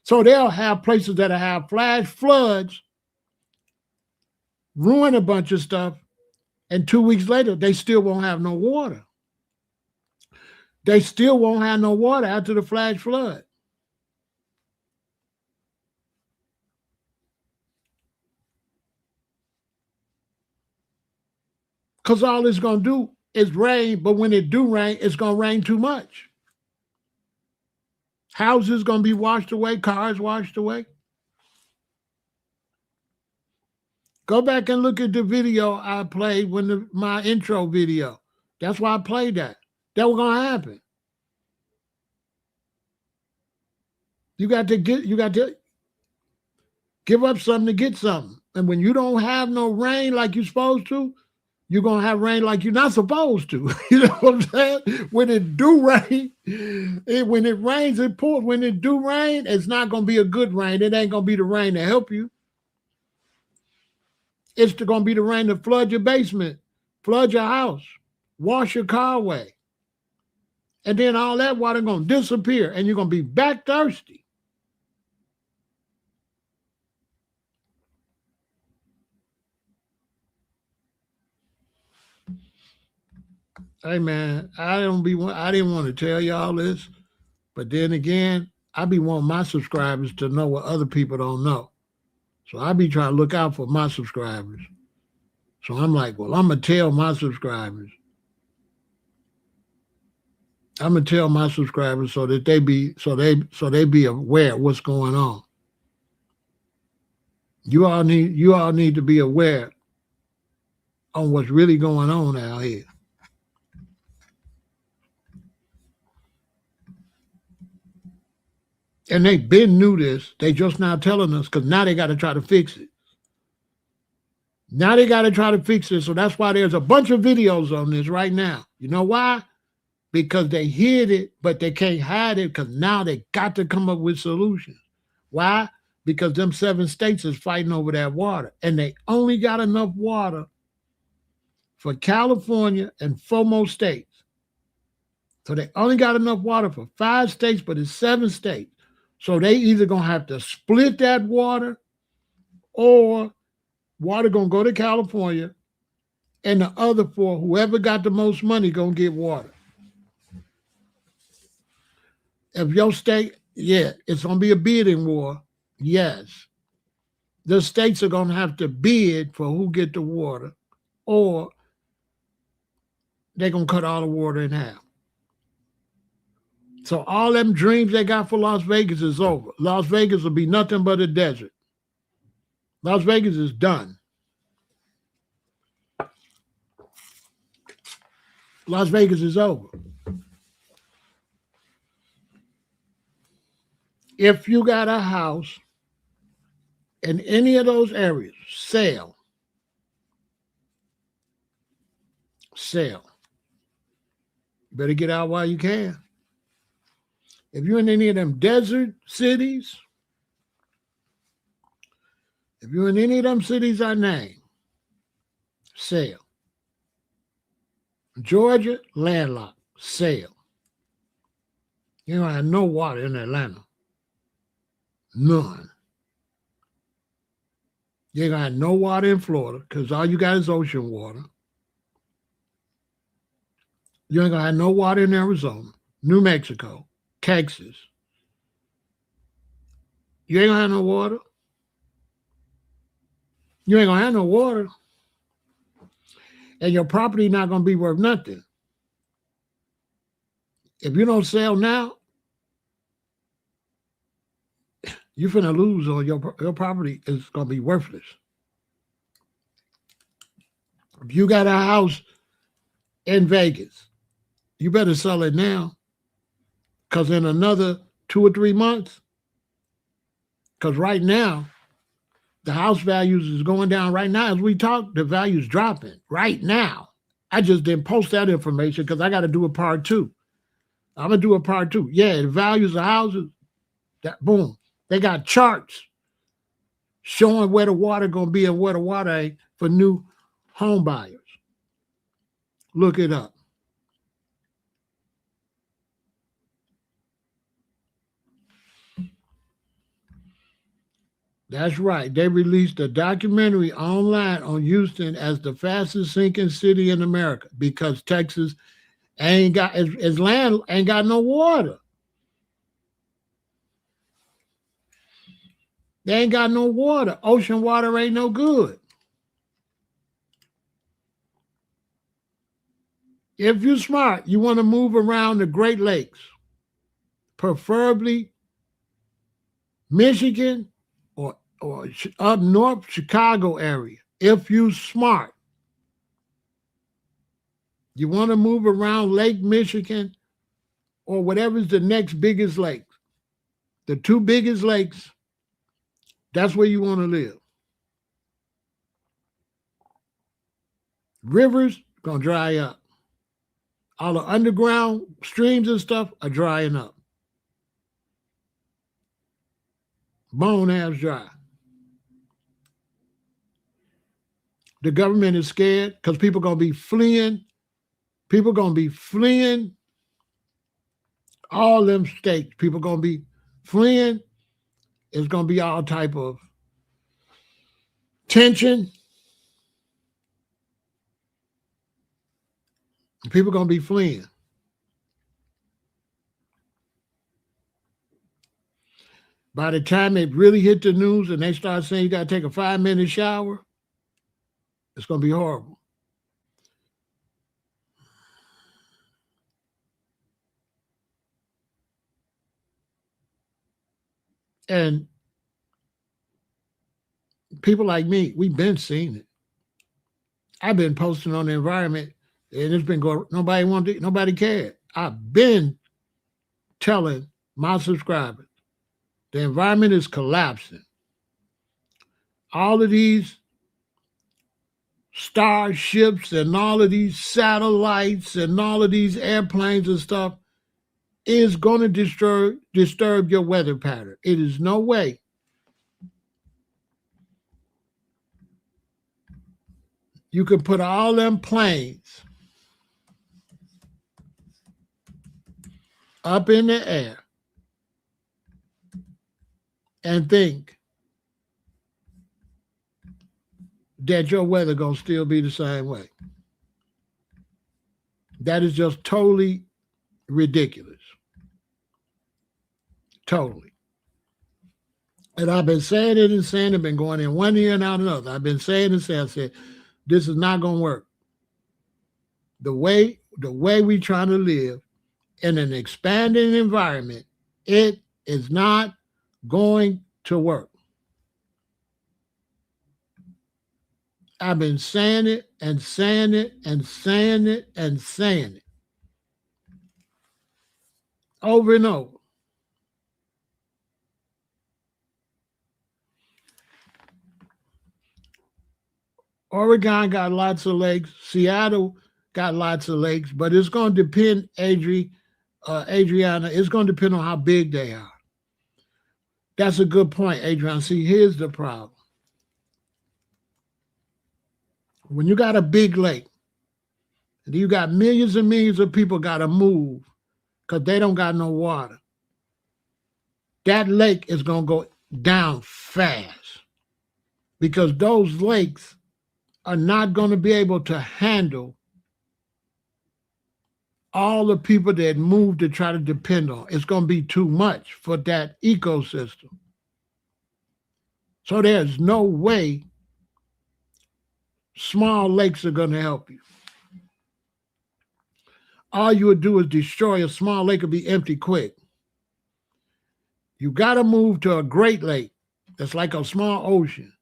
So they'll have places that have flash floods, ruin a bunch of stuff, and 2 weeks later, they still won't have no water. They still won't have no water after the flash flood. Because all it's going to do is rain, but when it do rain, it's going to rain too much. Houses going to be washed away, cars washed away. Go back and look at the video I played my intro video. That's why I played that. That was going to happen. You got to give up something to get something. And when you don't have no rain like you're supposed to, you're going to have rain like you're not supposed to. You know what I'm saying? When it do rain, when it rains, it pours. When it do rain, it's not going to be a good rain. It ain't going to be the rain to help you. It's going to be the rain to flood your basement, flood your house, wash your car away. And then all that water going to disappear and you're going to be back thirsty. Hey man, I didn't want to tell y'all this, but then again, I be wanting my subscribers to know what other people don't know. So I be trying to look out for my subscribers. So I'm like, well, I'm gonna tell my subscribers. I'm gonna tell my subscribers so that they be aware of what's going on. You all need to be aware on what's really going on out here. And they been knew this. They just now telling us because now they got to try to fix it. Now they got to try to fix it. So that's why there's a bunch of videos on this right now. You know why? Because they hid it, but they can't hide it because now they got to come up with solutions. Why? Because them 7 states is fighting over that water. And they only got enough water for California and 4 more states. So they only got enough water for 5 states, but it's 7 states. So they either going to have to split that water or water going to go to California and the other 4, whoever got the most money, going to get water. If your state, yeah, it's going to be a bidding war. Yes. The states are going to have to bid for who get the water or they're going to cut all the water in half. So all them dreams they got for Las Vegas is over. Las Vegas will be nothing but a desert. Las Vegas is done. Las Vegas is over. If you got a house in any of those areas, sell. Sell. You better get out while you can. If you're in any of them desert cities, if you're in any of them cities I named, sell. Georgia, landlocked, sell. You don't have no water in Atlanta. None. You ain't gonna have no water in Florida because all you got is ocean water. You ain't gonna have no water in Arizona, New Mexico, Texas. You ain't gonna have no water. You ain't gonna have no water. And your property not gonna be worth nothing. If you don't sell now, you're finna lose on your property is gonna be worthless. If you got a house in Vegas, you better sell it now. Because in another 2 or 3 months, because right now, the house values is going down right now. As we talk, the value's dropping right now. I just didn't post that information because I got to do a part 2. I'm going to do a part 2. Yeah, the values of houses, that boom. They got charts showing where the water going to be and where the water ain't for new home buyers. Look it up. That's right. They released a documentary online on Houston as the fastest sinking city in America because Texas ain't got its land ain't got no water. They ain't got no water. Ocean water ain't no good. If you're smart, you want to move around the Great Lakes, preferably Michigan or up north Chicago area. If you're smart, you want to move around Lake Michigan or whatever's the next biggest lake. The 2 biggest lakes, that's where you want to live. Rivers gonna dry up. All the underground streams and stuff are drying up. Bone ass dry. The government is scared because people gonna be fleeing. People gonna be fleeing all them states. People gonna be fleeing. It's gonna be all type of tension. People going to be fleeing. By the time it really hit the news and they start saying you got to take a 5-minute shower, it's going to be horrible. And people like me, we've been seeing it. I've been posting on the environment, and it's been going. Nobody cared. I've been telling my subscribers the environment is collapsing. All of these starships and all of these satellites and all of these airplanes and stuff is going to disturb your weather pattern. It is no way. You can put all them planes up in the air and think that your weather gonna still be the same way. That is just totally ridiculous. Totally. And I've been saying it and saying it, been going in one ear and out another. I've been saying and saying, I said, this is not gonna work. The way we trying to live in an expanding environment, it is not going to work. I've been saying it and saying it and saying it and saying it over and over. Oregon got lots of lakes. Seattle got lots of lakes, but it's going to depend, Adriana, it's going to depend on how big they are. That's a good point, Adriana. See, here's the problem. When you got a big lake, and you got millions and millions of people got to move because they don't got no water, that lake is going to go down fast because those lakes are not going to be able to handle all the people that move to try to depend on. It's going to be too much for that ecosystem. So there's no way small lakes are going to help you. All you would do is destroy a small lake and be empty quick. You got to move to a great lake that's like a small ocean.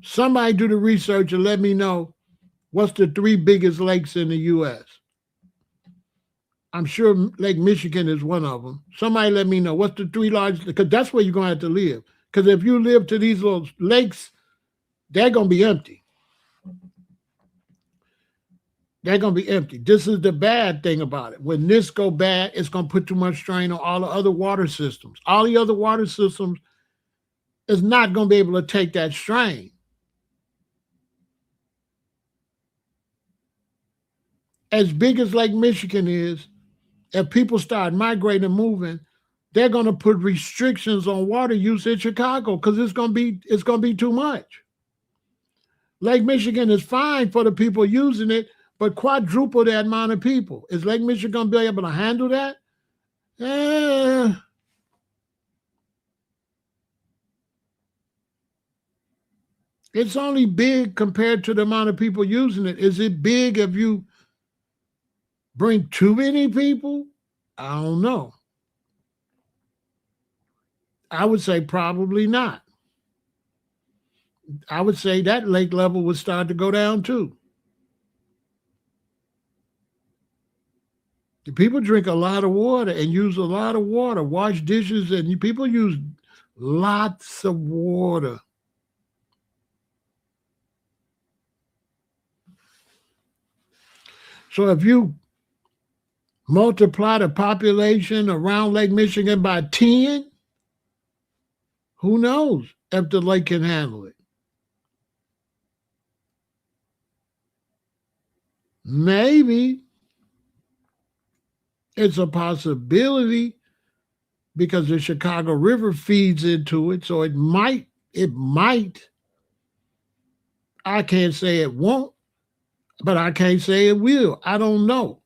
Somebody do the research and let me know what's the 3 biggest lakes in the U.S. I'm sure Lake Michigan is one of them. Somebody let me know what's the 3 largest, because that's where you're going to have to live. Because if you live to these little lakes, they're going to be empty. They're going to be empty. This is the bad thing about it. When this go bad, it's going to put too much strain on all the other water systems. All the other water systems is not going to be able to take that strain. As big as Lake Michigan is, if people start migrating and moving, they're going to put restrictions on water use in Chicago because it's going to be too much. Lake Michigan is fine for the people using it, but quadruple that amount of people. Is Lake Michigan going to be able to handle that? It's only big compared to the amount of people using it. Is it big if you bring too many people? I don't know. I would say probably not. I would say that lake level would start to go down too. People drink a lot of water and use a lot of water, wash dishes, and people use lots of water. So if you multiply the population around Lake Michigan by 10, who knows if the lake can handle it? Maybe it's a possibility because the Chicago River feeds into it. So it might, I can't say it won't, But I can't say it will. I don't know.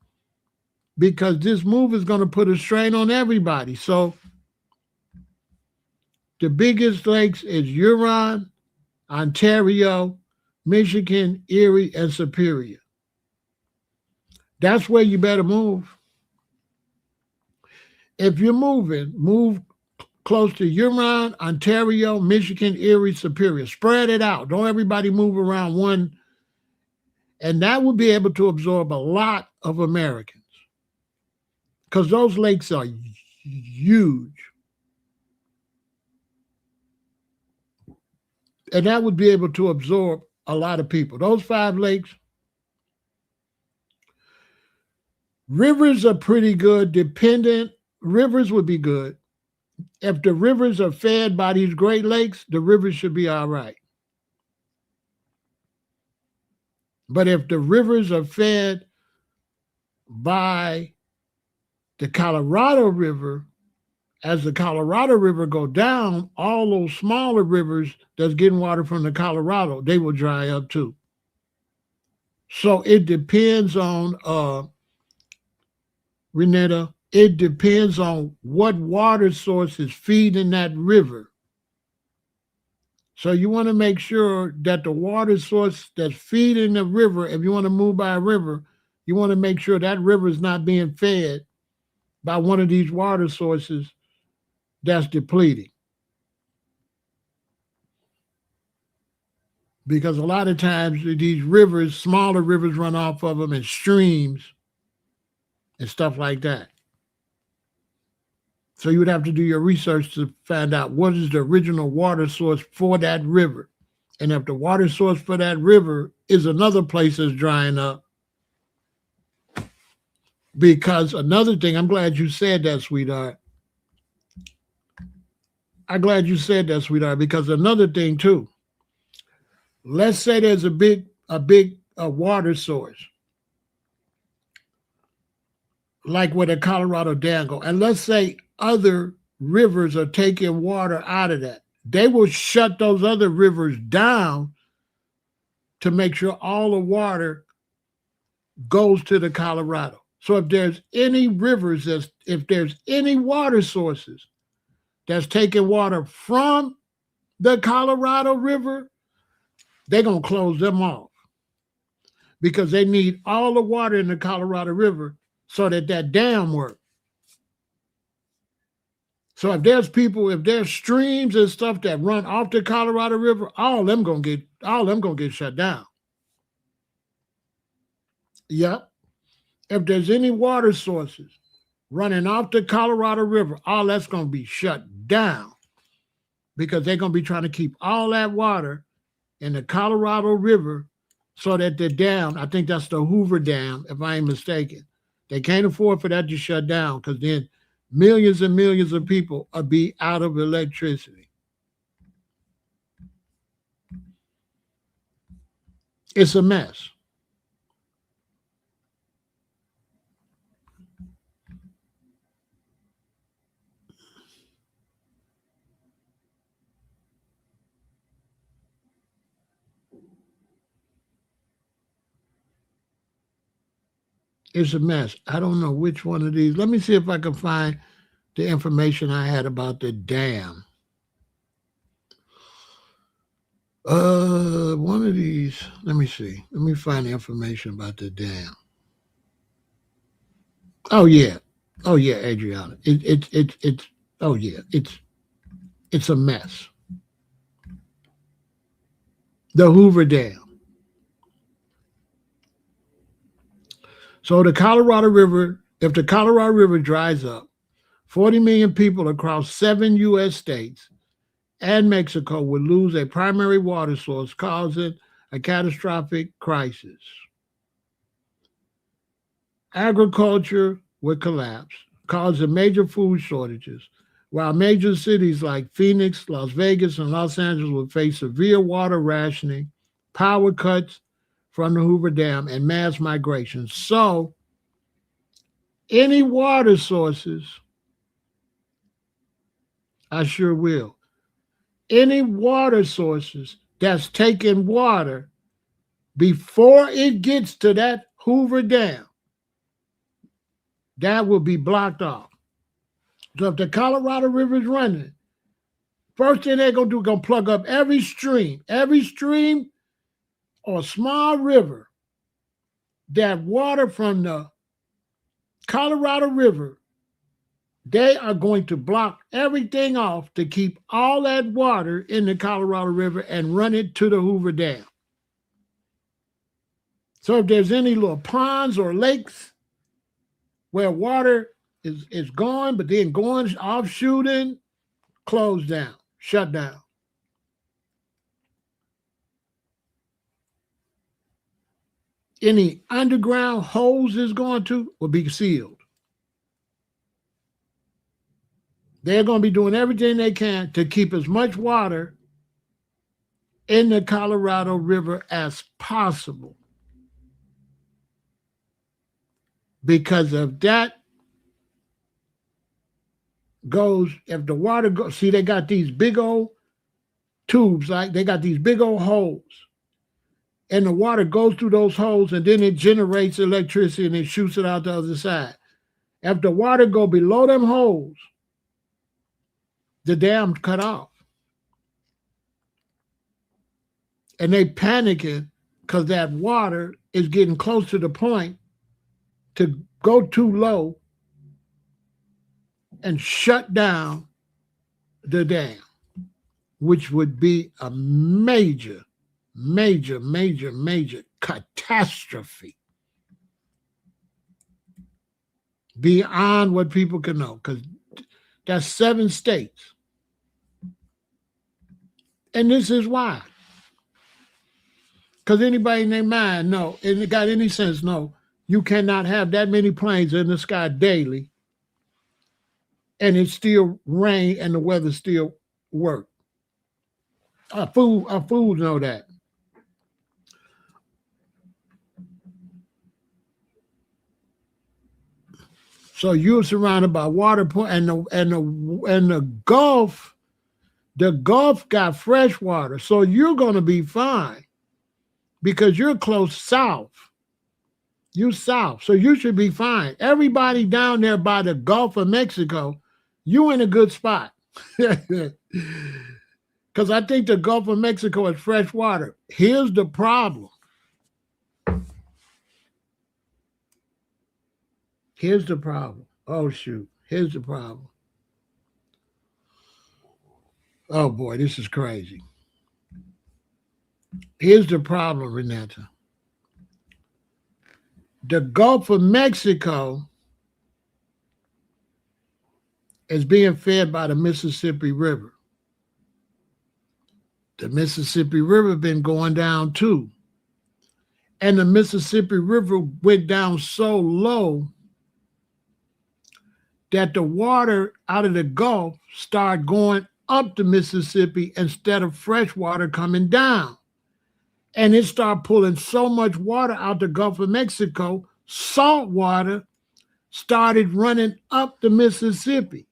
Because this move is going to put a strain on everybody. So the biggest lakes is Huron, Ontario, Michigan, Erie, and Superior. That's where you better move. If you're moving, move close to Huron, Ontario, Michigan, Erie, Superior. Spread it out. Don't everybody move around one. And that will be able to absorb a lot of Americans because those lakes are huge. And that would be able to absorb a lot of people. Those 5 lakes, rivers are pretty good. Rivers would be good. If the rivers are fed by these Great Lakes, the rivers should be all right. But if the rivers are fed by the Colorado River, as the Colorado River go down, all those smaller rivers that's getting water from the Colorado, they will dry up too. So it depends on, Renetta, it depends on what water source is feeding that river. So you want to make sure that the water source that's feeding the river, if you want to move by a river, you want to make sure that river is not being fed by one of these water sources that's depleting. Because a lot of times these rivers, smaller rivers run off of them and streams and stuff like that. So you would have to do your research to find out what is the original water source for that river. And if the water source for that river is another place that's drying up, because another thing, I'm glad you said that, sweetheart. I'm glad you said that, sweetheart, because another thing too, let's say there's a big water source, like where the Colorado Dam go, and let's say other rivers are taking water out of that. They will shut those other rivers down to make sure all the water goes to the Colorado. So if there's any rivers, if there's any water sources that's taking water from the Colorado River, they're going to close them off because they need all the water in the Colorado River so that dam works. So if there's streams and stuff that run off the Colorado River, all them gonna get shut down. Yep. If there's any water sources running off the Colorado River, all that's gonna be shut down because they're gonna be trying to keep all that water in the Colorado River so that the dam, I think that's the Hoover Dam, if I ain't mistaken, they can't afford for that to shut down because then millions and millions of people will be out of electricity. It's a mess. It's a mess. I don't know which one of these. Let me see if I can find the information I had about the dam. One of these. Let me see. Let me find the information about the dam. Oh yeah, Adriana. It's. Oh yeah, it's a mess. The Hoover Dam. So the Colorado River, if the Colorado River dries up, 40 million people across 7 U.S. states and Mexico would lose a primary water source, causing a catastrophic crisis. Agriculture would collapse, causing major food shortages, while major cities like Phoenix, Las Vegas, and Los Angeles would face severe water rationing, power cuts from the Hoover Dam, and mass migration. So, any water sources, I sure will. Any water sources that's taking water before it gets to that Hoover Dam, that will be blocked off. So if the Colorado River is running, first thing they're going to do is going to plug up every stream or small river that water from the Colorado River. They are going to block everything off to keep all that water in the Colorado River and run it to the Hoover Dam. So if there's any little ponds or lakes where water is going, but then going offshooting, closed down, shut down. Any underground holes is going to will be sealed. They're going to be doing everything they can to keep as much water in the Colorado River as possible. Because if that goes, if the water goes, see, they got these big old tubes, like they got these big old holes. And the water goes through those holes and then it generates electricity and it shoots it out the other side. If the water go below them holes, the dam's cut off. And they panicking because that water is getting close to the point to go too low and shut down the dam, which would be a major catastrophe beyond what people can know, because that's 7 states. And this is why. Because anybody in their mind, no, and it got any sense, no, you cannot have that many planes in the sky daily and it still rain and the weather still work. Our fools know that. So you're surrounded by water and the Gulf. The Gulf got fresh water, so you're going to be fine because you're close south. You south, so you should be fine. Everybody down there by the Gulf of Mexico, you in a good spot. Because I think the Gulf of Mexico is fresh water. Here's the problem. Here's the problem. Oh, shoot. Here's the problem. Oh, boy, this is crazy. Here's the problem, Renata. The Gulf of Mexico is being fed by the Mississippi River. The Mississippi River been going down too. And the Mississippi River went down so low that the water out of the Gulf started going up the Mississippi instead of fresh water coming down. And it started pulling so much water out the Gulf of Mexico, salt water started running up the Mississippi.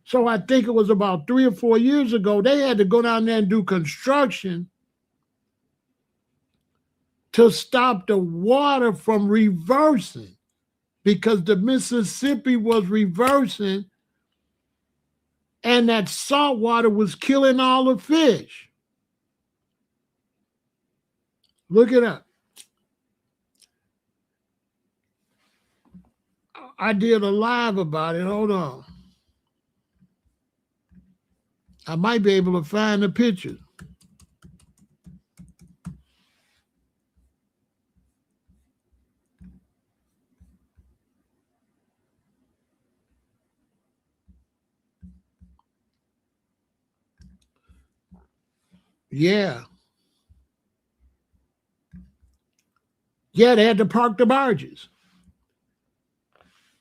So I think it was about 3 or 4 years ago, they had to go down there and do construction to stop the water from reversing because the Mississippi was reversing and that salt water was killing all the fish. Look it up. I did a live about it. Hold on. I might be able to find the picture. Yeah. Yeah, they had to park the barges.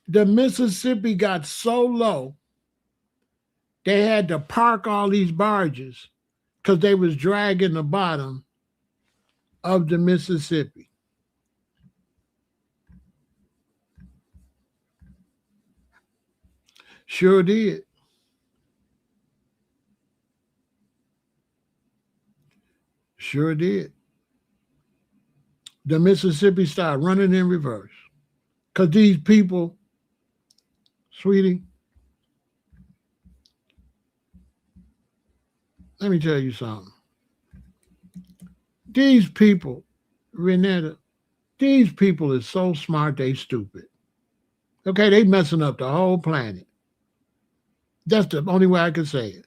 The Mississippi got so low, they had to park all these barges because they was dragging the bottom of the Mississippi. Sure did. Sure did. the Mississippi started running in reverse. Because these people, sweetie, let me tell you something. These people, Renetta, these people is so smart they stupid. Okay, they messing up the whole planet. That's the only way I can say it.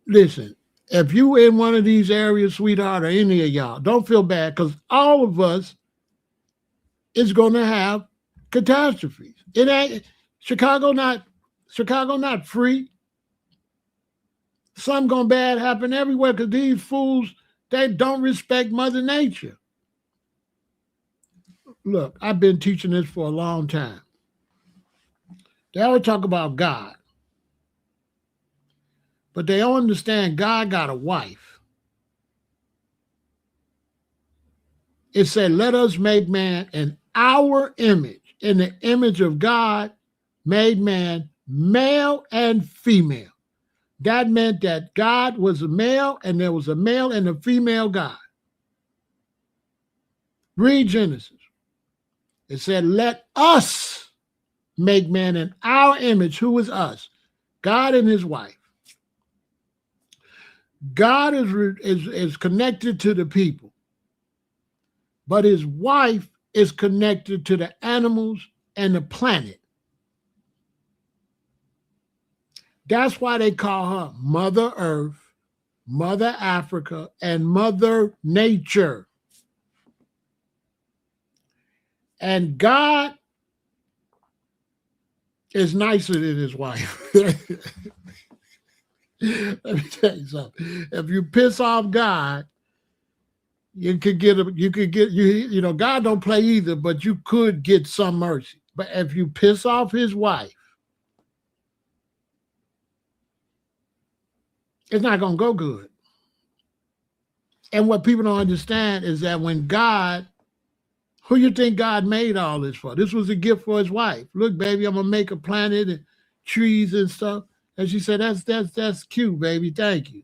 Listen, if you in one of these areas, sweetheart, or any of y'all, don't feel bad because all of us is going to have catastrophes. It ain't Chicago not free. Some gonna bad happen everywhere because these fools, they don't respect Mother Nature. Look, I've been teaching this for a long time. They always talk about God, but they don't understand God got a wife. It said, let us make man in our image. In the image of God, made man male and female. That meant that God was a male and there was a male and a female God. Read Genesis. It said, let us make man in our image. Who is us? God and his wife. God is connected to the people, but his wife is connected to the animals and the planet. That's why they call her Mother Earth, Mother Africa, and Mother Nature. And God is nicer than his wife. Let me tell you something. If you piss off God, you know, God don't play either, but you could get some mercy. But if you piss off his wife, it's not going to go good. And what people don't understand is that when God, who you think God made all this for? This was a gift for his wife. Look, baby, I'm going to make a planet and trees and stuff. And she said, that's cute, baby. Thank you.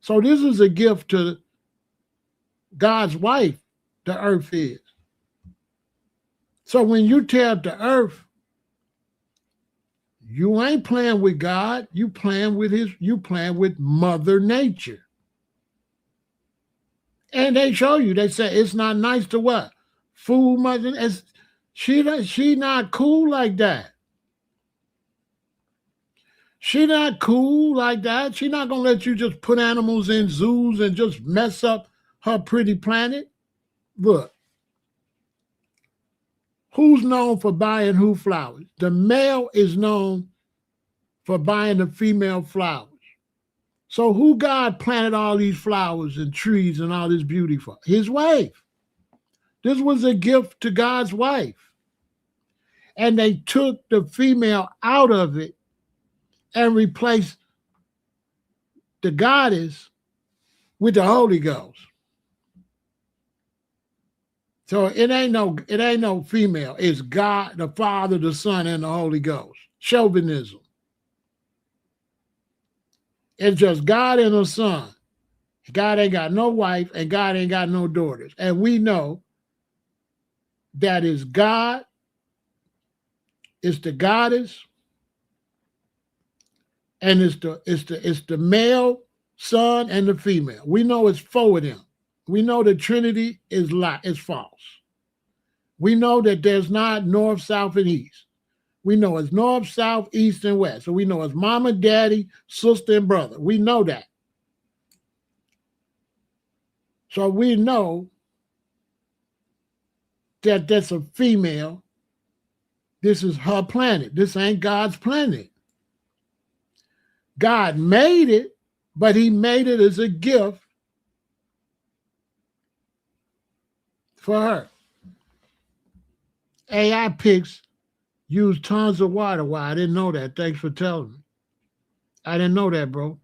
So this is a gift to God's wife, the earth is. So when you tear up the earth, you ain't playing with God. You playing with Mother Nature. And they show you, they say it's not nice to what? Fool Mother. She not cool like that. She not cool like that. She not gonna let you just put animals in zoos and just mess up her pretty planet. Look, who's known for buying who flowers? The male is known for buying the female flowers. So who God planted all these flowers and trees and all this beauty for? His wife. This was a gift to God's wife. And they took the female out of it and replaced the goddess with the Holy Ghost. So it ain't no female. It's God, the Father, the Son, and the Holy Ghost. Chauvinism. It's just God and the Son. God ain't got no wife and God ain't got no daughters. And we know that is God, it's the goddess, and it's the male son and the female. We know it's four of them. We know the Trinity is false. We know that there's not north, south, and east. We know it's north, south, east, and west. So we know it's mama, daddy, sister, and brother. We know that. So we know that that's a female. This is her planet. This ain't God's planet. God made it, but he made it as a gift for her. AI pics use tons of water. Why? I didn't know that. Thanks for telling me. I didn't know that, bro.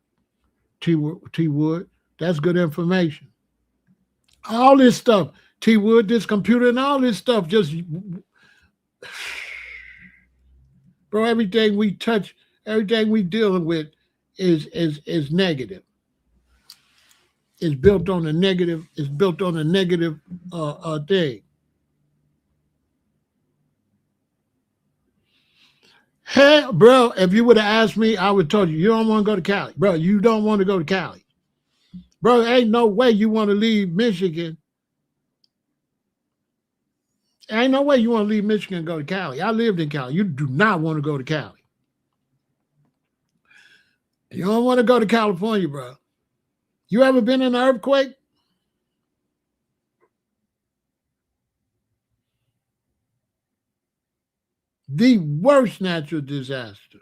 T Wood. That's good information. All this stuff, T Wood, this computer and all this stuff, just bro, everything we touch, everything we dealing with is negative. is built on a negative. It's built on a negative thing. Hell, bro, if you would have asked me, I would have told you, you don't want to go to Cali. Bro, you don't want to go to Cali. Bro, ain't no way you want to leave Michigan. Ain't no way you want to leave Michigan and go to Cali. I lived in Cali. You do not want to go to Cali. You don't want to go to California, bro. You ever been in an earthquake? The worst natural disaster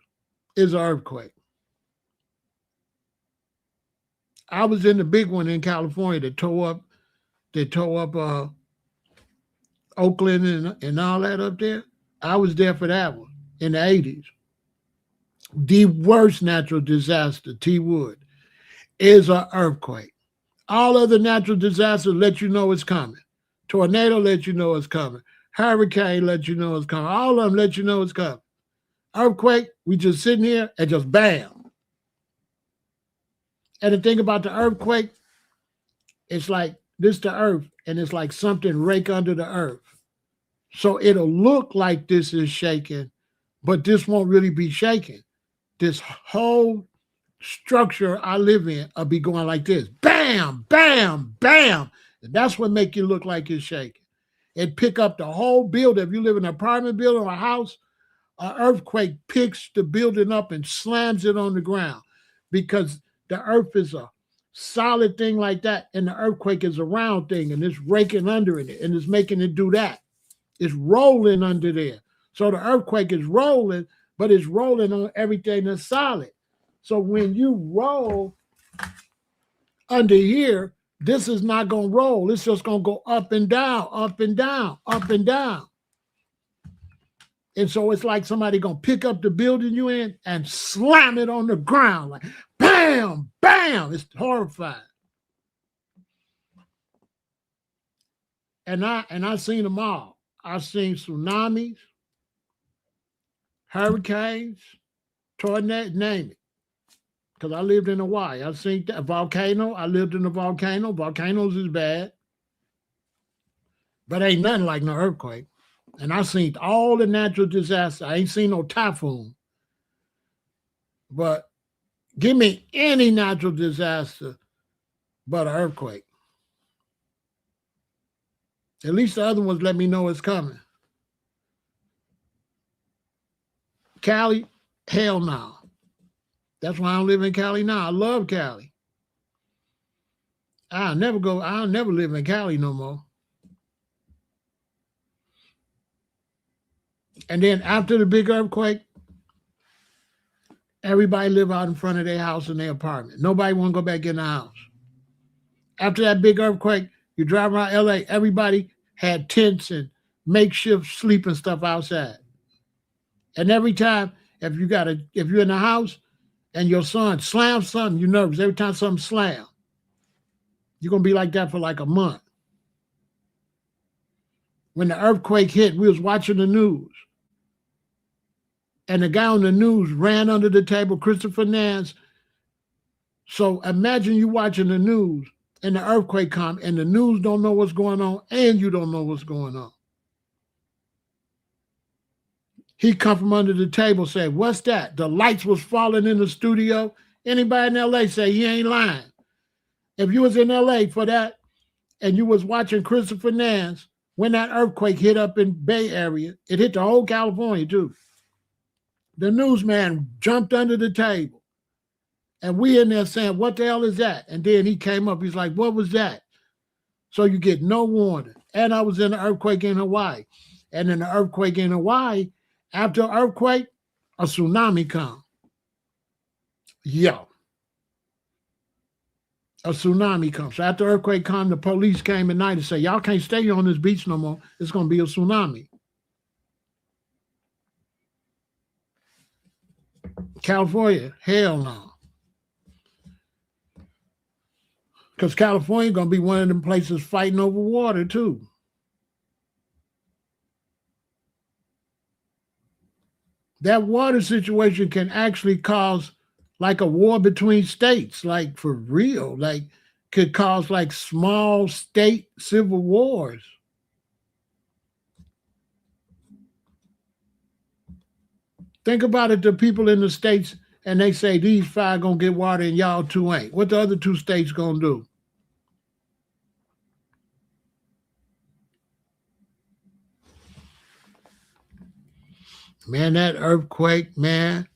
is an earthquake. I was in the big one in California that tore up Oakland and all that up there. I was there for that one in the 80s. The worst natural disaster, T. Wood, is an earthquake. All other natural disasters let you know it's coming. Tornado let you know it's coming. Hurricane let you know it's coming. All of them let you know it's coming. Earthquake, we just sitting here and just bam. And the thing about the earthquake, it's like this the earth, and it's like something rake under the earth. So it'll look like this is shaking, but this won't really be shaking. This whole structure I live in will be going like this. Bam, bam, bam. And that's what make you look like it's shaking. It pick up the whole building. If you live in an apartment building or a house, an earthquake picks the building up and slams it on the ground because the earth is a solid thing like that, and the earthquake is a round thing, and it's raking under it, and it's making it do that. It's rolling under there. So the earthquake is rolling, but it's rolling on everything that's solid. So when you roll under here, this is not going to roll. It's just going to go up and down, up and down, up and down. And so it's like somebody going to pick up the building you in and slam it on the ground. Like, bam, bam. It's horrifying. And I seen them all. I've seen tsunamis, hurricanes, tornadoes, name it. Because I lived in Hawaii. I've seen a volcano. I lived in a volcano. Volcanoes is bad. But ain't nothing like no earthquake. And I seen all the natural disasters. I ain't seen no typhoon. But give me any natural disaster but an earthquake. At least the other ones let me know it's coming. Cali, hell no. That's why I don't live in Cali now. I love Cali. I'll never live in Cali no more. And then after the big earthquake, everybody live out in front of their house and their apartment. Nobody want to go back in the house. After that big earthquake, you drive around LA, everybody had tents and makeshift sleeping stuff outside. And every time, if you're in the house and your son slams something, you're nervous. Every time something slams, you're going to be like that for like a month. When the earthquake hit, we was watching the news. And the guy on the news ran under the table, Christopher Nance. So imagine you watching the news and the earthquake comes and the news don't know what's going on and you don't know what's going on. He come from under the table, say, what's that? The lights was falling in the studio. Anybody in LA say he ain't lying. If you was in LA for that and you was watching Christopher Nance, when that earthquake hit up in Bay Area, it hit the whole California too. The newsman jumped under the table. And we in there saying, what the hell is that? And then he came up, he's like, what was that? So you get no warning. And I was in an earthquake in Hawaii. And in the earthquake in Hawaii, after an earthquake, a tsunami come. Yo. A tsunami comes. So after the earthquake come, the police came at night and said, y'all can't stay on this beach no more. It's going to be a tsunami. California, hell no. Because California going to be one of them places fighting over water too. That water situation can actually cause like a war between states, like for real. Like could cause like small state civil wars. Think about it, the people in the states, and they say these 5 gonna get water and y'all 2 ain't. What the other 2 states gonna do? Man, that earthquake, man,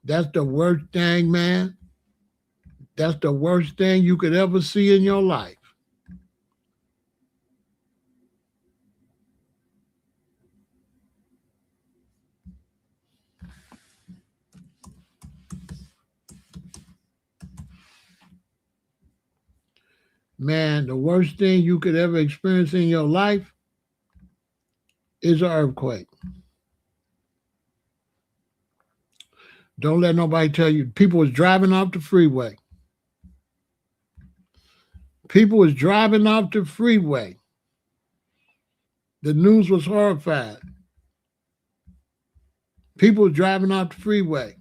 that's the worst thing, man. That's the worst thing you could ever see in your life. Man, the worst thing you could ever experience in your life is an earthquake. Don't let nobody tell you. People was driving off the freeway. People was driving off the freeway. The news was horrified. People was driving off the freeway.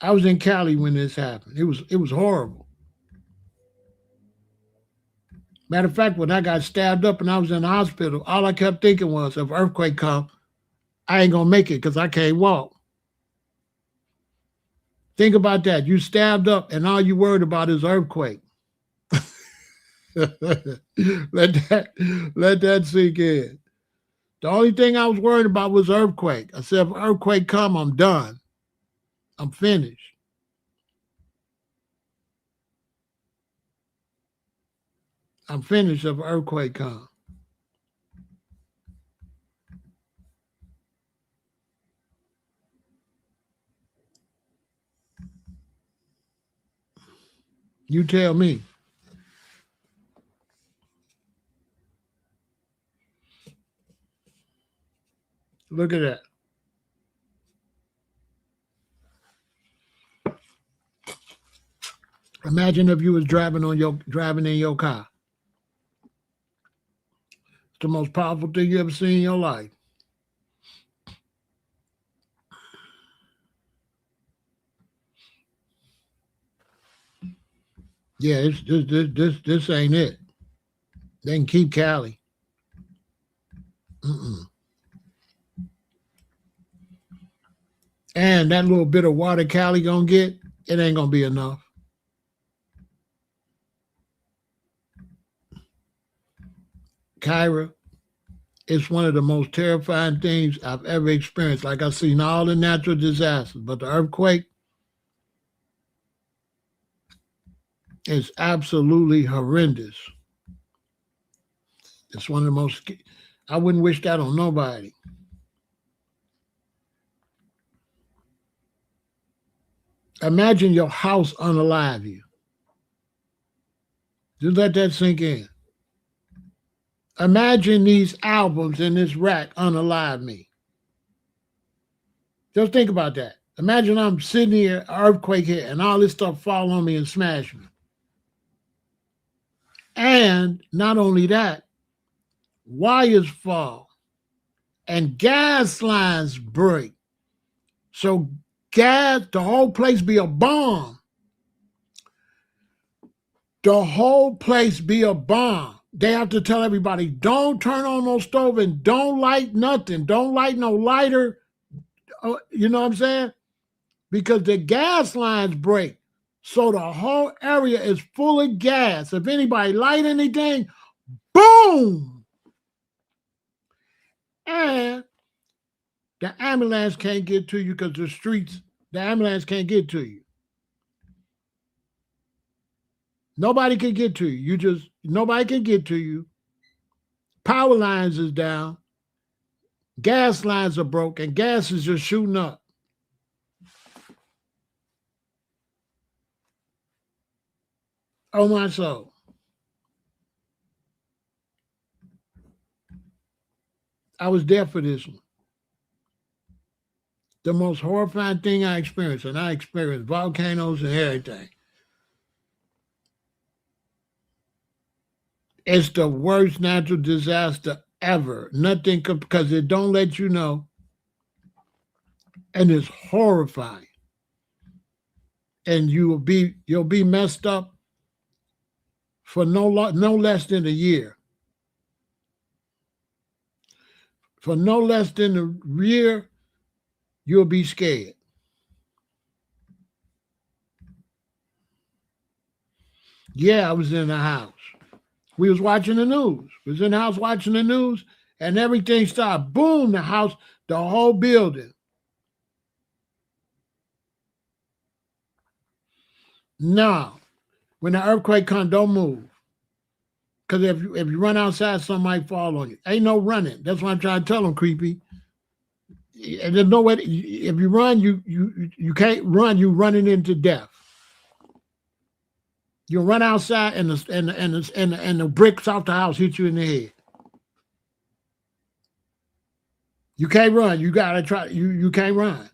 I was in Cali when this happened. It was horrible. Matter of fact, when I got stabbed up and I was in the hospital, all I kept thinking was, if earthquake come, I ain't gonna make it because I can't walk. Think about that. You stabbed up and all you worried about is earthquake. let that sink in. The only thing I was worried about was earthquake. I said, if earthquake come, I'm done. I'm finished. I'm finished if earthquake come. You tell me. Look at that. Imagine if you was driving in your car. It's the most powerful thing you ever seen in your life. Yeah, this ain't it. They can keep Cali. And that little bit of water Cali gonna get, it ain't gonna be enough. Kyra, it's one of the most terrifying things I've ever experienced. Like I've seen all the natural disasters, but the earthquake is absolutely horrendous. It's one of the most, I wouldn't wish that on nobody. Imagine your house unalive you. Just let that sink in. Imagine these albums in this rack unalive me. Just think about that. Imagine I'm sitting here, earthquake hit, and all this stuff fall on me and smash me. And not only that, wires fall and gas lines break. So gas, the whole place be a bomb. The whole place be a bomb. They have to tell everybody, don't turn on no stove and don't light nothing. Don't light no lighter. You know what I'm saying? Because the gas lines break. So the whole area is full of gas. If anybody light anything, boom! And the ambulance can't get to you because the ambulance can't get to you. Nobody can get to you. Nobody can get to you. Power lines is down. Gas lines are broke and gas is just shooting up. Oh my soul. I was there for this one. The most horrifying thing I experienced, and I experienced volcanoes and everything. It's the worst natural disaster ever. Nothing because it don't let you know. And it's horrifying. and you'll be messed up for no less than a year. For no less than a year, you'll be scared. Yeah, I was in the house. We was watching the news. We was in the house watching the news, and everything started. Boom, the house, the whole building. Now, when the earthquake comes, don't move. Because if you run outside, something might fall on you. Ain't no running. That's what I'm trying to tell them, creepy. And there's no way. If you run, you can't run. You running into death. You'll run outside, and the bricks off the house hit you in the head. You can't run. You gotta try. You can't run,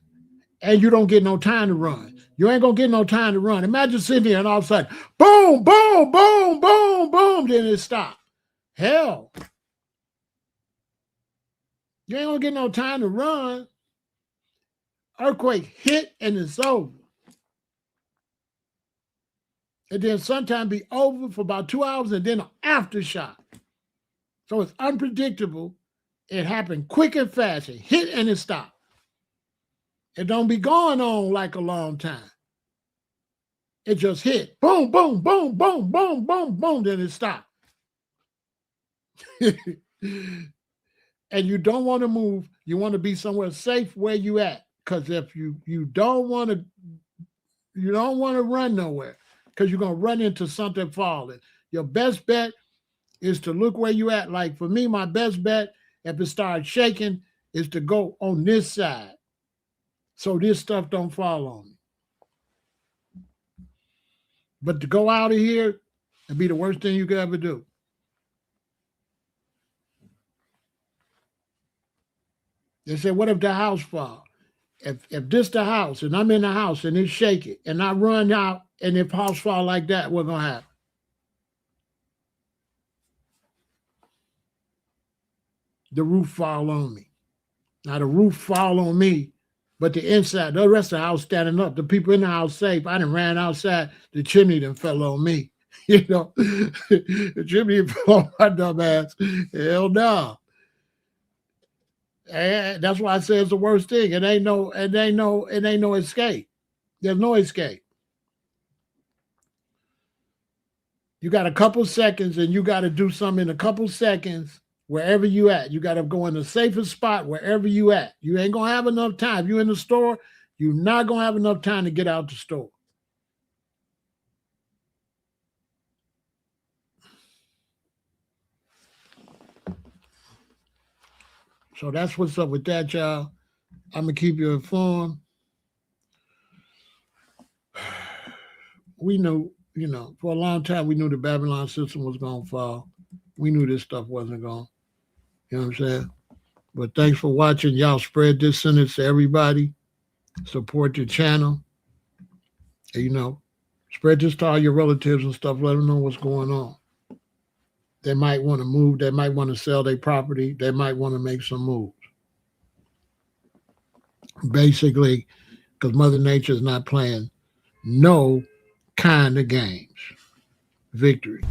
and you don't get no time to run. You ain't gonna get no time to run. Imagine sitting there and all of a sudden, boom, boom, boom, boom, boom, then it stopped. Hell, you ain't gonna get no time to run. Earthquake hit and it's over. And then sometime be over for about 2 hours and then an aftershock. So it's unpredictable. It happened quick and fast. It hit and it stopped. It don't be going on like a long time. It just hit. Boom, boom, boom, boom, boom, boom, boom. Then it stopped. And you don't want to move. You want to be somewhere safe where you at. Because if you don't want to run nowhere, because you're going to run into something falling. Your best bet is to look where you at. Like for me, my best bet, if it starts shaking, is to go on this side so this stuff don't fall on me. But to go out of here, it'd be the worst thing you could ever do. They said, what if the house falls? If this the house and I'm in the house and it's shaking and I run out and if house fall like that, what's going to happen? The roof fall on me. Now the roof fall on me, but the inside, the rest of the house standing up. The people in the house safe. I done ran outside. The chimney done fell on me. You know, the chimney fell on my dumb ass. Hell no. And that's why I say it's the worst thing. It ain't no escape. There's no escape. You got a couple seconds and you got to do something in a couple seconds wherever you at. You got to go in the safest spot wherever you at. You ain't going to have enough time. If you're in the store, you're not going to have enough time to get out the store. So that's what's up with that, y'all. I'm going to keep you informed. We knew, for a long time, we knew the Babylon system was going to fall. We knew this stuff wasn't going. You know what I'm saying? But thanks for watching. Y'all spread this sentence to everybody. Support your channel. And, spread this to all your relatives and stuff. Let them know what's going on. They might want to move. They might want to sell their property. They might want to make some moves. Basically, because Mother Nature is not playing no kind of games. Victory.